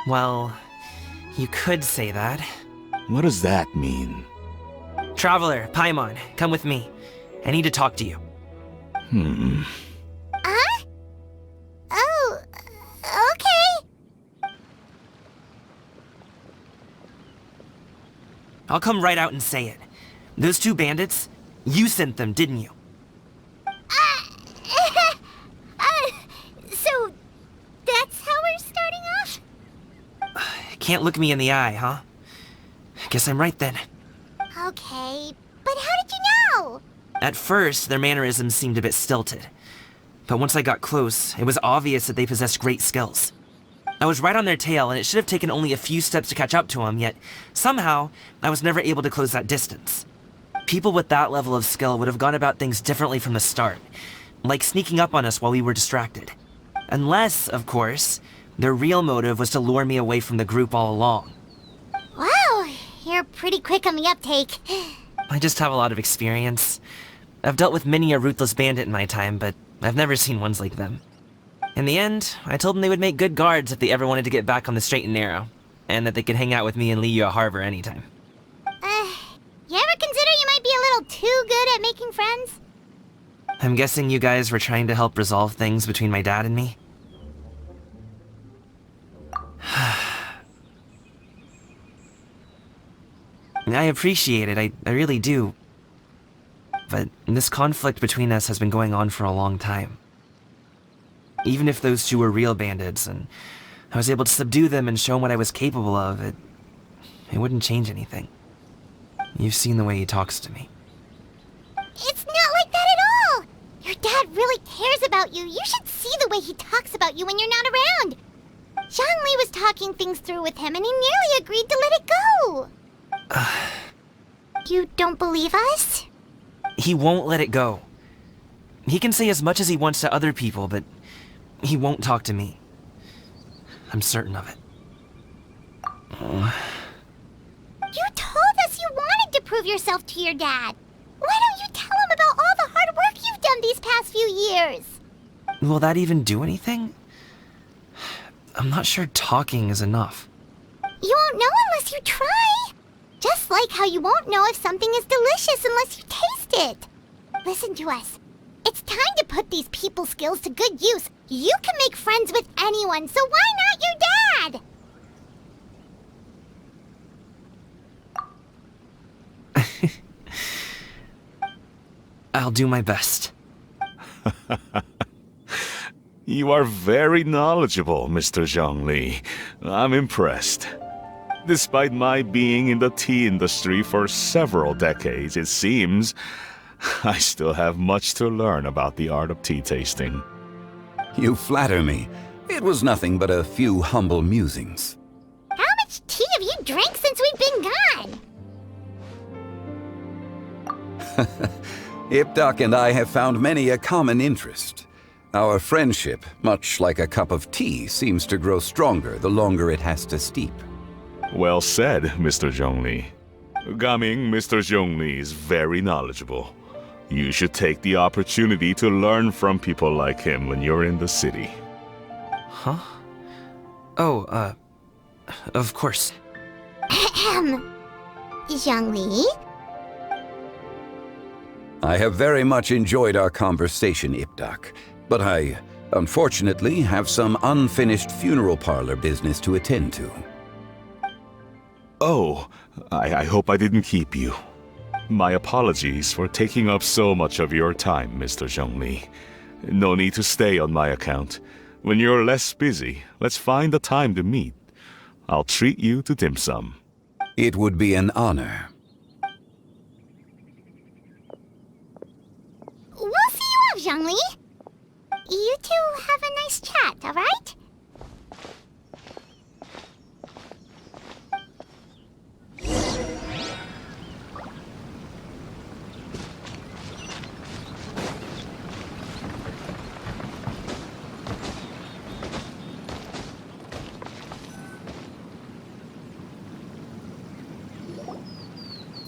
Well, you could say that. What does that mean? Traveler, Paimon, come with me. I need to talk to you. Huh? Oh, okay. I'll come right out and say it. Those two bandits, you sent them, didn't you? So that's how we're starting off? Can't look me in the eye, huh? Guess I'm right then. Okay, but how did you know? At first, their mannerisms seemed a bit stilted. But once I got close, it was obvious that they possessed great skills. I was right on their tail, and it should have taken only a few steps to catch up to them, yet somehow, I was never able to close that distance. People with that level of skill would have gone about things differently from the start, like sneaking up on us while we were distracted. Unless, of course, their real motive was to lure me away from the group all along. pretty quick on the uptake. I just have a lot of experience. I've dealt with many a ruthless bandit in my time, but I've never seen ones like them. In the end, I told them they would make good guards if they ever wanted to get back on the straight and narrow, and that they could hang out with me in Liyue Harbor anytime. You ever consider you might be a little too good at making friends? I'm guessing you guys were trying to help resolve things between my dad and me? I appreciate it, I really do. But this conflict between us has been going on for a long time. Even if those two were real bandits, and I was able to subdue them and show them what I was capable of, it wouldn't change anything. You've seen the way he talks to me. It's not like that at all! Your dad really cares about you. You should see the way he talks about you when you're not around. Zhongli was talking things through with him, and he nearly agreed to let it go. You don't believe us? He won't let it go. He can say as much as he wants to other people, but he won't talk to me. I'm certain of it. You told us you wanted to prove yourself to your dad. Why don't you tell him about all the hard work you've done these past few years? Will that even do anything? I'm not sure talking is enough. You won't know unless you try. Just like how you won't know if something is delicious unless you taste it. Listen to us. It's time to put these people skills to good use. You can make friends with anyone, so why not your dad? I'll do my best. You are very knowledgeable, Mr. Zhongli. I'm impressed. Despite my being in the tea industry for several decades, it seems I still have much to learn about the art of tea tasting. You flatter me. It was nothing but a few humble musings. How much tea have you drank since we've been gone? Ipdak and I have found many a common interest. Our friendship, much like a cup of tea, seems to grow stronger the longer it has to steep. Well said, Mr. Zhongli. Gaming, Mr. Zhongli is very knowledgeable. You should take the opportunity to learn from people like him when you're in the city. Huh? Oh, of course. Zhongli? I have very much enjoyed our conversation, Ipdak, but I, unfortunately, have some unfinished funeral parlor business to attend to. Oh, I hope I didn't keep you. My apologies for taking up so much of your time, Mr. Zhongli. No need to stay on my account. When you're less busy, let's find a time to meet. I'll treat you to dim sum. It would be an honor. We'll see you off, Zhongli. You two have a nice chat, alright?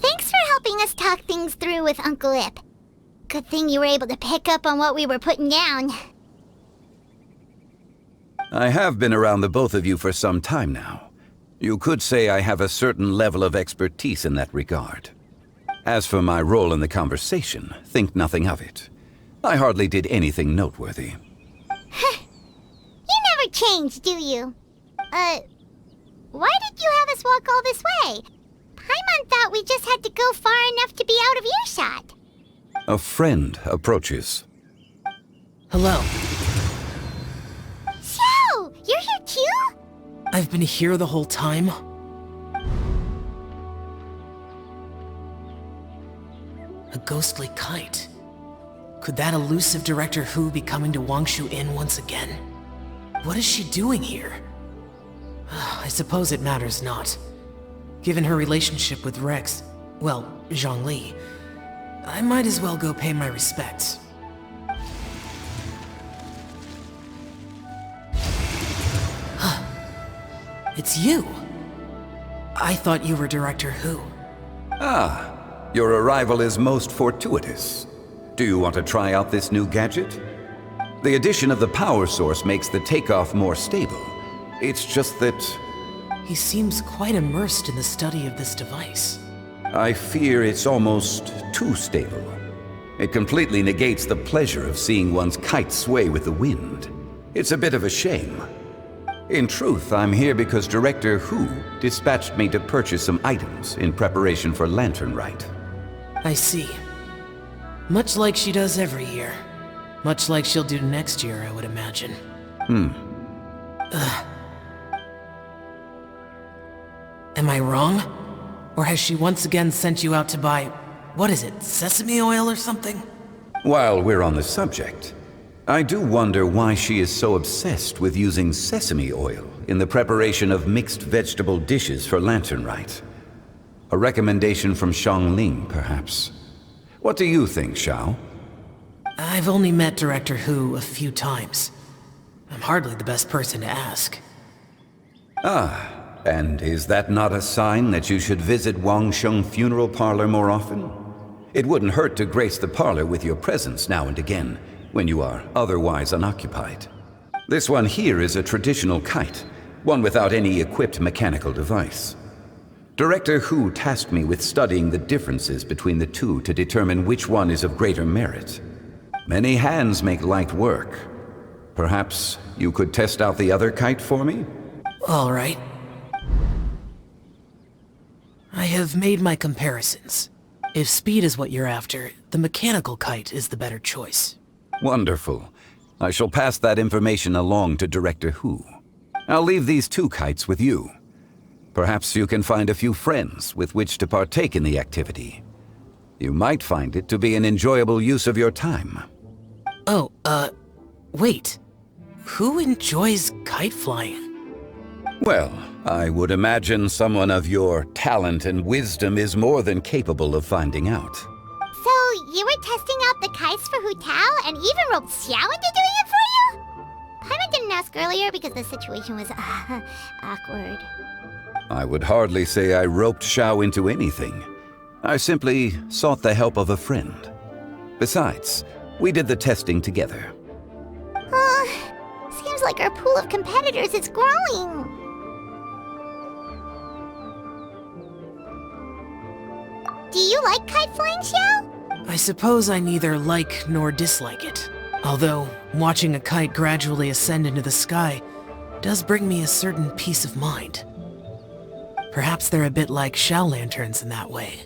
Thanks for helping us talk things through with Uncle Ip. Good thing you were able to pick up on what we were putting down. I have been around the both of you for some time now. You could say I have a certain level of expertise in that regard. As for my role in the conversation, think nothing of it. I hardly did anything noteworthy. You never change, do you? Why did you have us walk all this way? Paimon thought we just had to go far enough to be out of earshot. A friend approaches. Hello. So, you're here too? I've been here the whole time. A ghostly kite. Could that elusive Director Hu be coming to Wangshu Inn once again? What is she doing here? I suppose it matters not. Given her relationship with Rex, well, Zhongli, I might as well go pay my respects. It's you! I thought you were Director Hu. Ah, your arrival is most fortuitous. Do you want to try out this new gadget? The addition of the power source makes the takeoff more stable. It's just that He seems quite immersed in the study of this device. I fear it's almost too stable. It completely negates the pleasure of seeing one's kite sway with the wind. It's a bit of a shame. In truth, I'm here because Director Hu dispatched me to purchase some items in preparation for Lantern Rite. I see. Much like she does every year. Much like she'll do next year, I would imagine. Am I wrong? Or has she once again sent you out to buy, what is it, sesame oil or something? While we're on the subject, I do wonder why she is so obsessed with using sesame oil in the preparation of mixed vegetable dishes for Lantern Rite. A recommendation from Xiangling, perhaps. What do you think, Xiao? I've only met Director Hu a few times. I'm hardly the best person to ask. And is that not a sign that you should visit Wangsheng Funeral Parlor more often? It wouldn't hurt to grace the parlor with your presence now and again, when you are otherwise unoccupied. This one here is a traditional kite, one without any equipped mechanical device. Director Hu tasked me with studying the differences between the two to determine which one is of greater merit. Many hands make light work. Perhaps you could test out the other kite for me? All right. I have made my comparisons. If speed is what you're after, the mechanical kite is the better choice. Wonderful. I shall pass that information along to Director Hu. I'll leave these two kites with you. Perhaps you can find a few friends with which to partake in the activity. You might find it to be an enjoyable use of your time. Oh, wait. Who enjoys kite flying? Well, I would imagine someone of your talent and wisdom is more than capable of finding out. So, you were testing out the kites for Hu Tao and even roped Xiao into doing it for you? Paimon didn't ask earlier because the situation was awkward. I would hardly say I roped Xiao into anything. I simply sought the help of a friend. Besides, we did the testing together. Seems like our pool of competitors is growing. Do you like kite flying, Xiao? I suppose I neither like nor dislike it. Although, watching a kite gradually ascend into the sky does bring me a certain peace of mind. Perhaps they're a bit like Xiao lanterns in that way.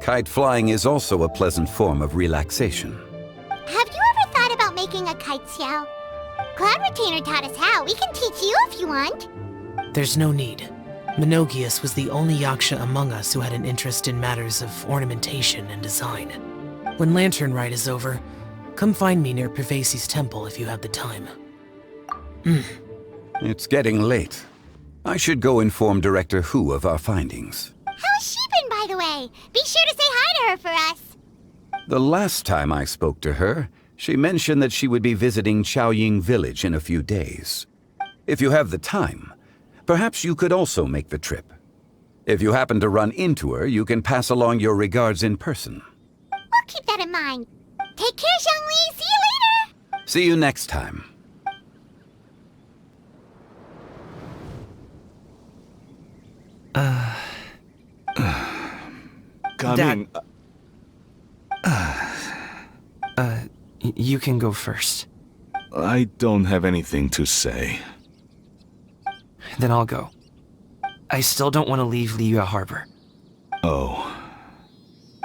Kite flying is also a pleasant form of relaxation. Have you ever thought about making a kite, Xiao? Cloud Retainer taught us how. We can teach you if you want. There's no need. Menogius was the only Yaksha among us who had an interest in matters of ornamentation and design. When Lantern Rite is over, come find me near Pervasi's temple if you have the time. It's getting late. I should go inform Director Hu of our findings. How's she been, by the way? Be sure to say hi to her for us. The last time I spoke to her, she mentioned that she would be visiting Chaoying Village in a few days. If you have the time, perhaps you could also make the trip. If you happen to run into her, you can pass along your regards in person. We'll keep that in mind. Take care, Xiangli. See you later. See you next time. Coming. You can go first. I don't have anything to say. Then I'll go. I still don't want to leave Liyue Harbor. Oh.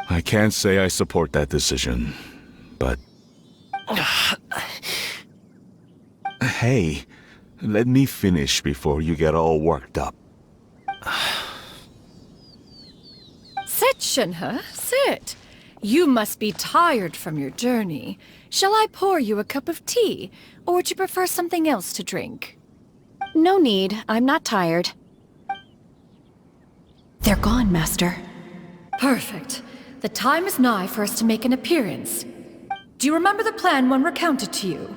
I can't say I support that decision, but... Hey, let me finish before you get all worked up. Sit, Shenhe, sit. You must be tired from your journey. Shall I pour you a cup of tea, or would you prefer something else to drink? No need. I'm not tired. They're gone, Master. Perfect. The time is nigh for us to make an appearance. Do you remember the plan when recounted to you?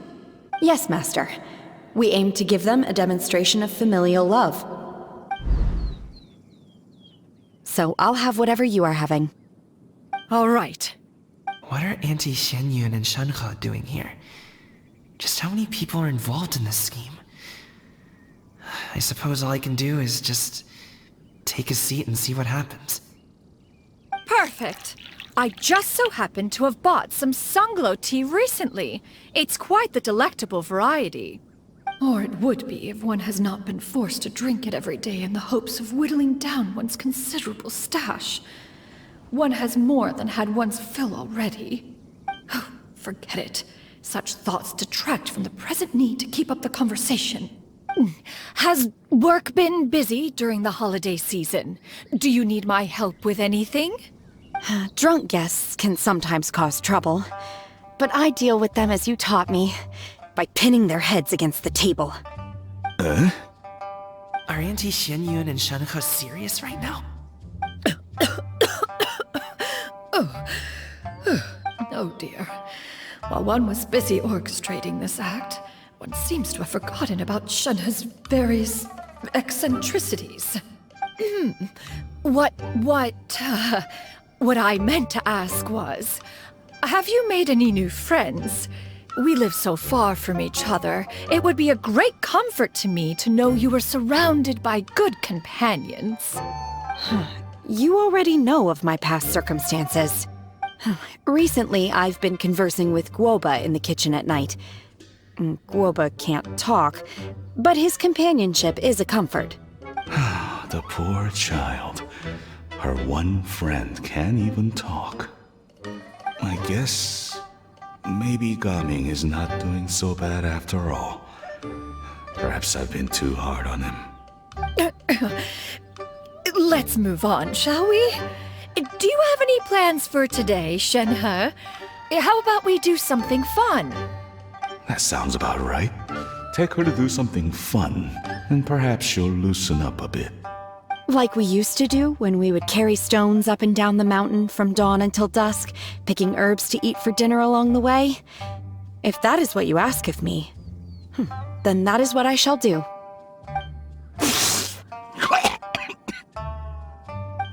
Yes, Master. We aim to give them a demonstration of familial love. so I'll have whatever you are having. All right. What are Auntie Xianyun and Shenhe doing here? Just how many people are involved in this scheme? I suppose all I can do is just take a seat and see what happens. Perfect. I just so happen to have bought some Sunglow tea recently. It's quite the delectable variety. Or it would be if one has not been forced to drink it every day in the hopes of whittling down one's considerable stash. One has more than had one's fill already. Oh, forget it. Such thoughts detract from the present need to keep up the conversation. Has work been busy during the holiday season? Do you need my help with anything? Drunk guests can sometimes cause trouble, but I deal with them as you taught me, by pinning their heads against the table. Are Auntie Xianyun and Shenhe serious right now? Oh dear. While one was busy orchestrating this act, one seems to have forgotten about Shenhe's various eccentricities. What I meant to ask was, have you made any new friends? We live so far from each other, it would be a great comfort to me to know you were surrounded by good companions. You already know of my past circumstances. Recently, I've been conversing with Guoba in the kitchen at night. Guoba can't talk, but his companionship is a comfort. The poor child. Her one friend can't even talk. I guess maybe Gaming is not doing so bad after all. Perhaps I've been too hard on him. Let's move on, shall we? Do you have any plans for today, Shenhe? How about we do something fun? That sounds about right. Take her to do something fun, and perhaps she'll loosen up a bit. Like we used to do when we would carry stones up and down the mountain from dawn until dusk, picking herbs to eat for dinner along the way. If that is what you ask of me, then that is what I shall do.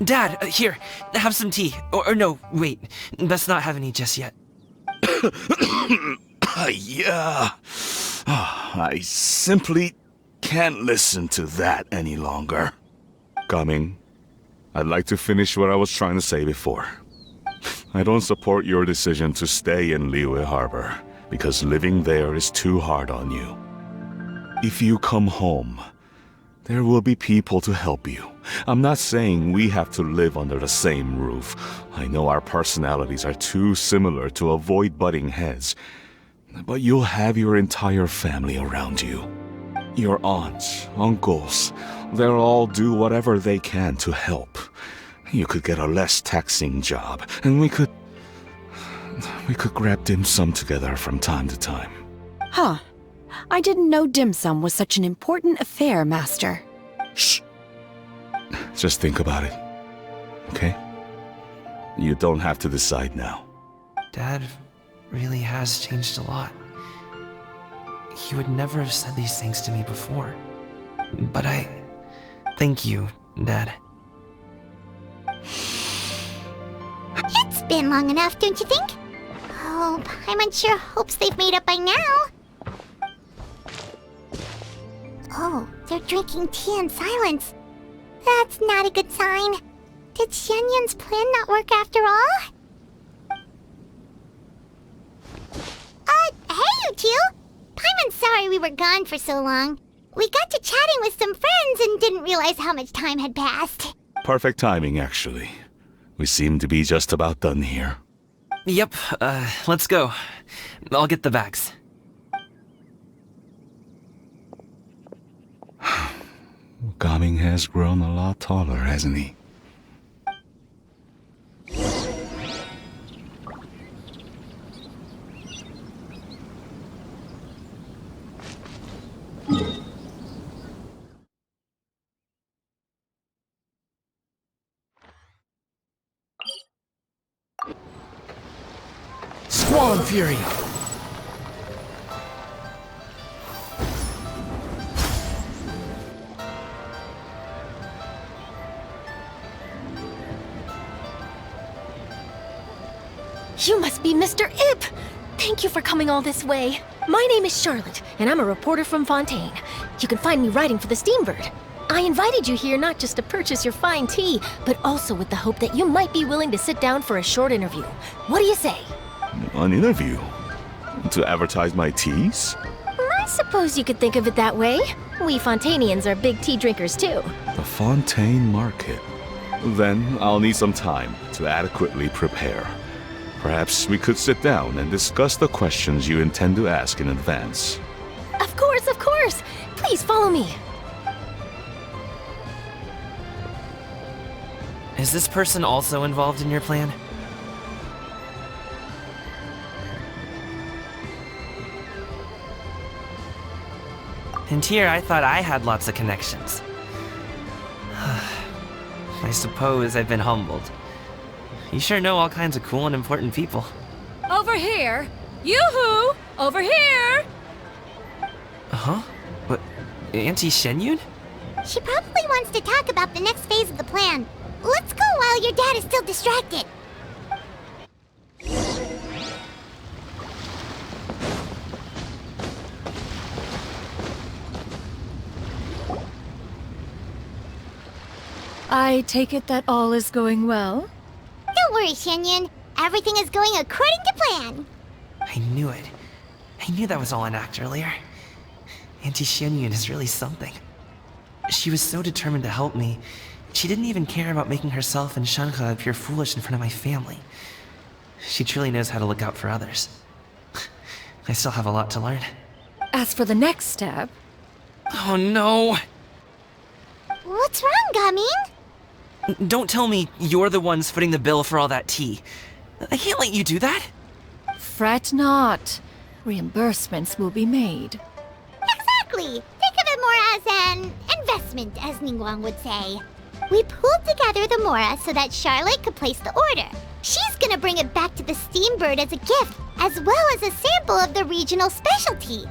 Dad, here, have some tea. Or no, wait, best not have any just yet. Yeah. I simply can't listen to that any longer. Coming. I'd like to finish what I was trying to say before. I don't support your decision to stay in Liyue Harbor, because living there is too hard on you. If you come home, there will be people to help you. I'm not saying we have to live under the same roof. I know our personalities are too similar to avoid butting heads. But you'll have your entire family around you. Your aunts, uncles, they'll all do whatever they can to help. You could get a less taxing job, and we could grab dim sum together from time to time. Huh. I didn't know dim sum was such an important affair, Master. Shh. Just think about it, okay? You don't have to decide now. Dad really has changed a lot. He would never have said these things to me before. But thank you, Dad. It's been long enough, don't you think? Oh, Paimon sure hopes they've made up by now. Oh, they're drinking tea in silence. That's not a good sign. Did Xianyun's plan not work after all? Hey you two! Paimon's sorry we were gone for so long. We got to chatting with some friends and didn't realize how much time had passed. Perfect timing, actually. We seem to be just about done here. Yep, let's go. I'll get the bags. Gaming has grown a lot taller, hasn't he? Squall and Fury! You must be Mr. Ip! Thank you for coming all this way. My name is Charlotte, and I'm a reporter from Fontaine. You can find me writing for the Steambird. I invited you here not just to purchase your fine tea, but also with the hope that you might be willing to sit down for a short interview. What do you say? An interview? To advertise my teas? I suppose you could think of it that way. We Fontainians are big tea drinkers too. The Fontaine Market. Then I'll need some time to adequately prepare. Perhaps we could sit down and discuss the questions you intend to ask in advance. Of course, of course! Please follow me. Is this person also involved in your plan? And here I thought I had lots of connections. I suppose I've been humbled. You sure know all kinds of cool and important people. Over here! Yoo-hoo! Over here! Huh? What? Auntie Shenyun? She probably wants to talk about the next phase of the plan. Let's go while your dad is still distracted. I take it that all is going well? Don't worry, Shenyun. Everything is going according to plan. I knew it. I knew that was all an act earlier. Auntie Shenyun is really something. She was so determined to help me. She didn't even care about making herself and Shanka appear foolish in front of my family. She truly knows how to look out for others. I still have a lot to learn. As for the next step... Oh no! What's wrong, Gaming? Don't tell me you're the ones footing the bill for all that tea. I can't let you do that. Fret not. Reimbursements will be made. Exactly! Think of it more as an investment, as Ningguang would say. We pooled together the Mora so that Charlotte could place the order. She's gonna bring it back to the Steambird as a gift, as well as a sample of the regional specialty.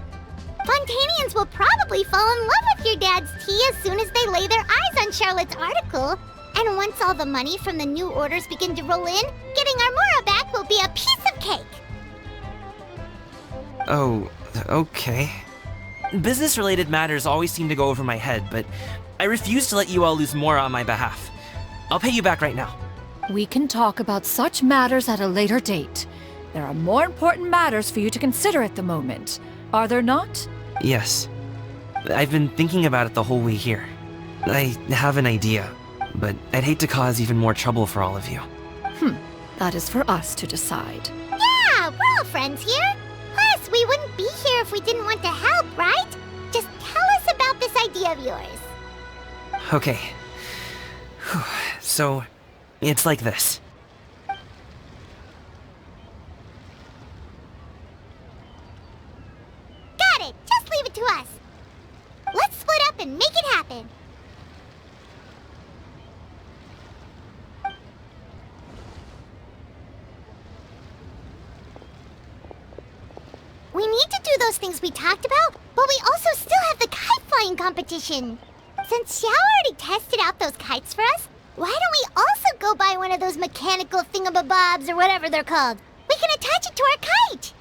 Fontainians will probably fall in love with your dad's tea as soon as they lay their eyes on Charlotte's article. And once all the money from the new orders begin to roll in, getting our Mora back will be a piece of cake. Oh, okay. Business-related matters always seem to go over my head, but I refuse to let you all lose Mora on my behalf. I'll pay you back right now. We can talk about such matters at a later date. There are more important matters for you to consider at the moment, are there not? Yes. I've been thinking about it the whole way here. I have an idea, but I'd hate to cause even more trouble for all of you. That is for us to decide. Yeah, we're all friends here. Plus, we wouldn't be here if we didn't want to help, right? Just tell us about this idea of yours. Okay. So, it's like this. Got it! Just leave it to us. Let's split up and make it happen. We need to do those things we talked about, but we also still have the kite flying competition. Since Xiao already tested out those kites for us, why don't we also go buy one of those mechanical thingamabobs or whatever they're called? We can attach it to our kite.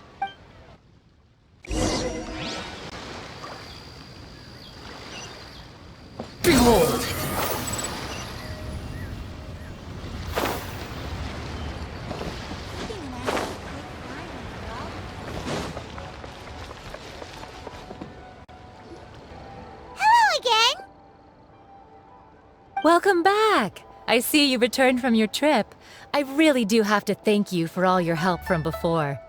Behold! Hello again. Welcome back! I see you returned from your trip. I really do have to thank you for all your help from before.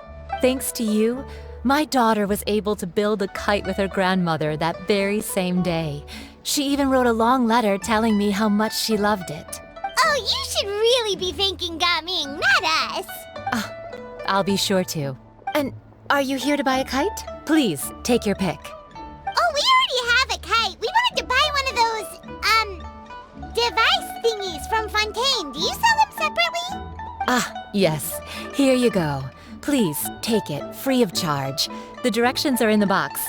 Thanks to you, my daughter was able to build a kite with her grandmother that very same day. She even wrote a long letter telling me how much she loved it. Oh, you should really be thanking Gaming, not us. I'll be sure to. And are you here to buy a kite? Please, take your pick. Oh, we already have a kite. We wanted to buy one of those, device thingies from Fontaine. Do you sell them separately? Yes. Here you go. Please, take it, free of charge. The directions are in the box.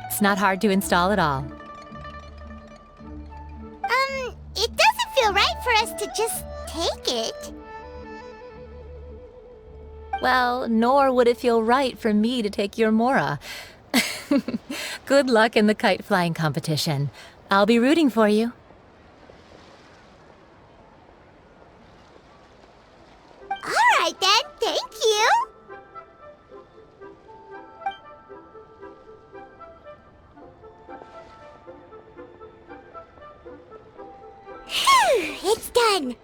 It's not hard to install at all. It doesn't feel right for us to just take it. Well, nor would it feel right for me to take your Mora. Good luck in the kite flying competition. I'll be rooting for you. All right then, thank you. Phew, it's done.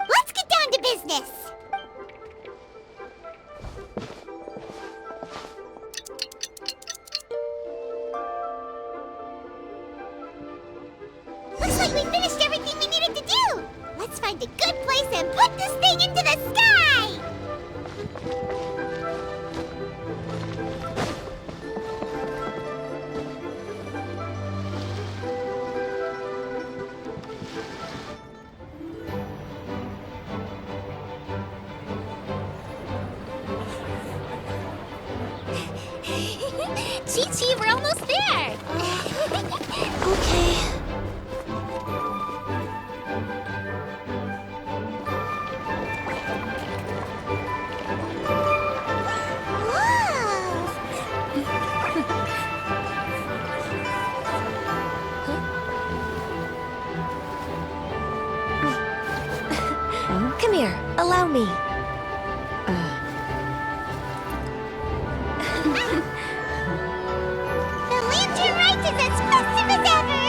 Let's get down to business. Looks like we finished everything we needed to do. Let's find a good place and put this thing into the sky. Chi-Chi, we're almost there. Okay. Come here, allow me. The lantern Rite is as festive as ever!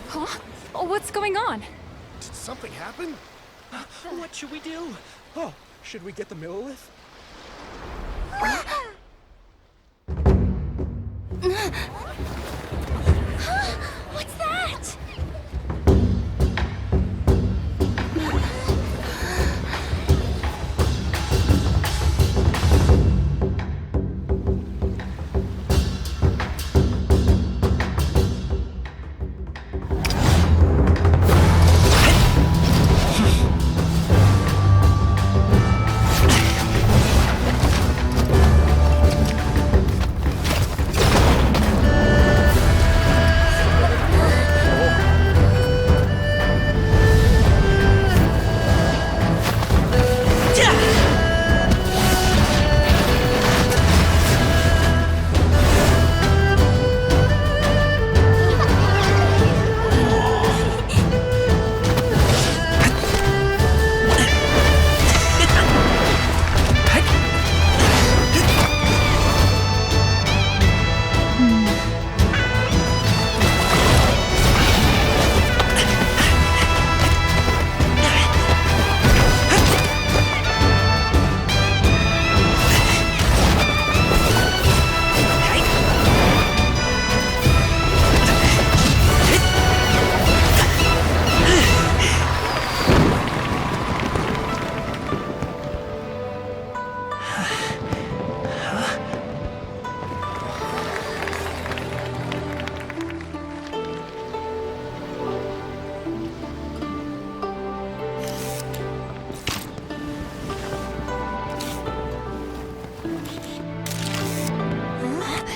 Huh? Oh, what's going on? Did something happen? What should we do? Oh, should we get the Millilith? What's that?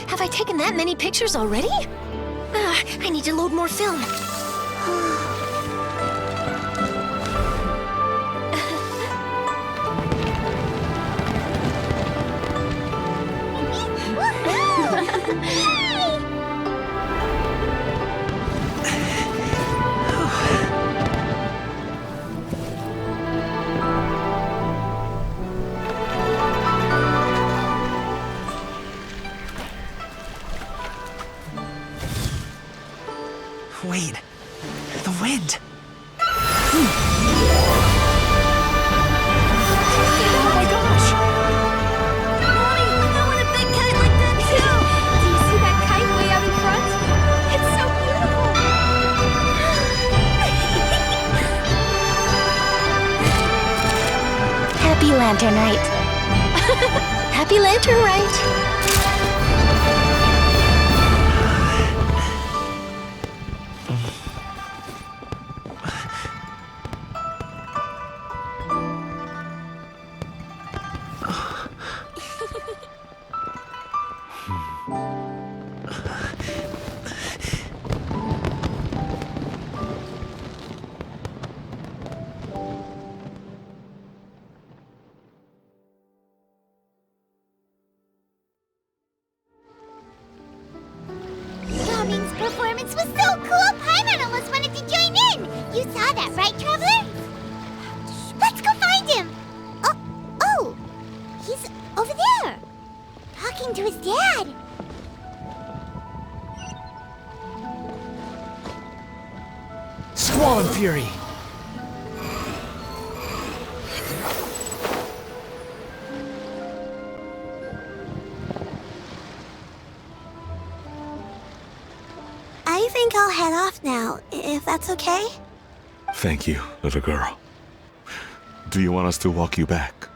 Have I taken that many pictures already? I need to load more film. Wait, the wind. Oh my gosh! Mommy, I want a big kite like that too! Do you see that kite way out in front? It's so beautiful! Happy Lantern Rite. Happy Lantern Rite! that, right, Traveler? Let's go find him! Oh! He's over there! Talking to his dad! Squall and Fury! I think I'll head off now, if that's okay? Thank you, little girl. Do you want us to walk you back?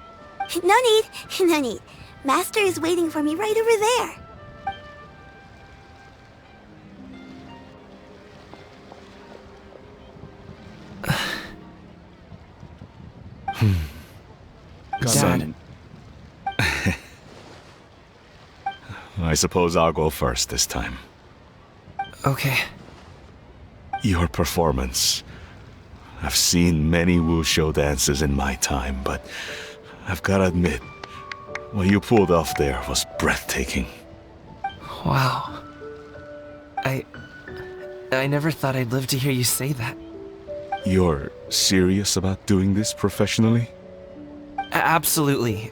No need. Master is waiting for me right over there. Dad. I suppose I'll go first this time. Okay. Your performance. I've seen many wushou dances in my time, but I've gotta admit, what you pulled off there was breathtaking. Wow. I never thought I'd live to hear you say that. You're serious about doing this professionally? Absolutely.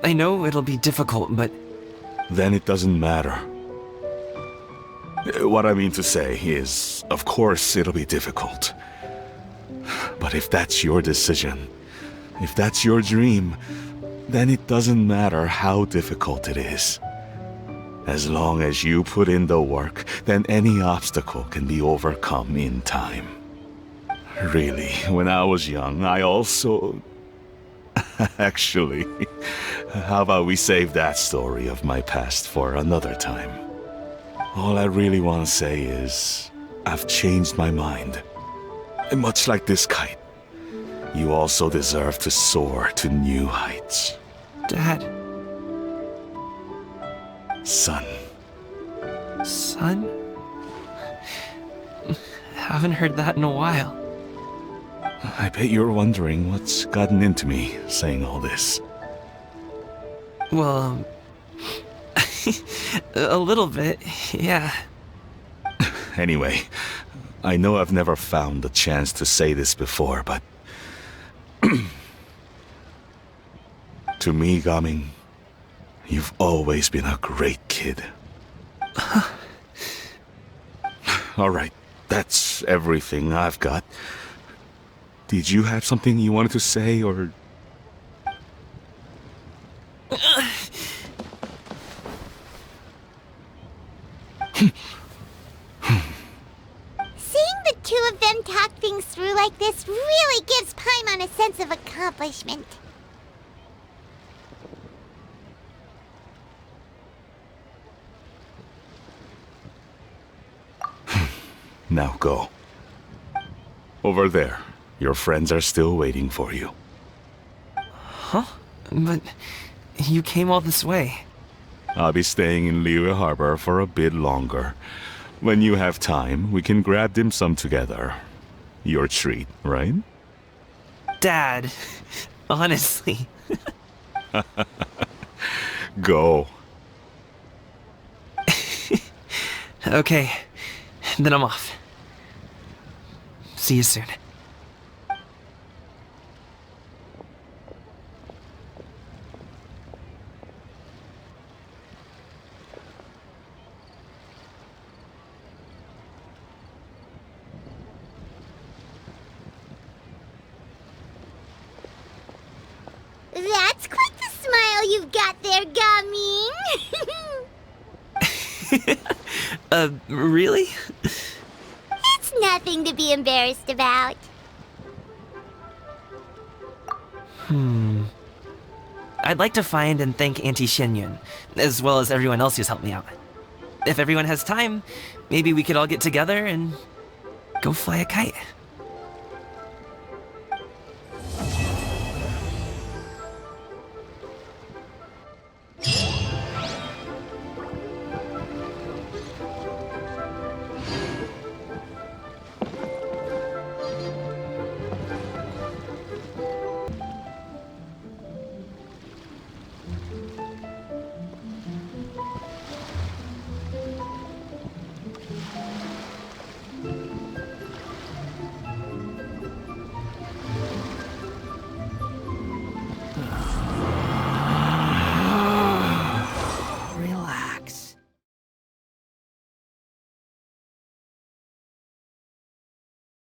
I know it'll be difficult, but... Then it doesn't matter. What I mean to say is, of course it'll be difficult. But if that's your decision, if that's your dream, then it doesn't matter how difficult it is. As long as you put in the work, then any obstacle can be overcome in time. Really, when I was young, I also... Actually, how about we save that story of my past for another time? All I really want to say is, I've changed my mind. And much like this kite, you also deserve to soar to new heights. Dad. Son. Son? Haven't heard that in a while. I bet you're wondering what's gotten into me saying all this. Well, a little bit, yeah. Anyway, I know I've never found the chance to say this before, but... to me, Gaming, you've always been a great kid. Alright, that's everything I've got. Did you have something you wanted to say, or... Seeing the two of them talk things through like this really gives Paimon a sense of accomplishment. Now go. Over there. Your friends are still waiting for you. Huh? But you came all this way. I'll be staying in Liyue Harbor for a bit longer. When you have time, we can grab dim sum together. Your treat, right? Dad, honestly. Go. Okay, then I'm off. See you soon. That's quite the smile you've got there, Gaming. Really? It's nothing to be embarrassed about. I'd like to find and thank Auntie Xinyun, as well as everyone else who's helped me out. If everyone has time, maybe we could all get together and go fly a kite.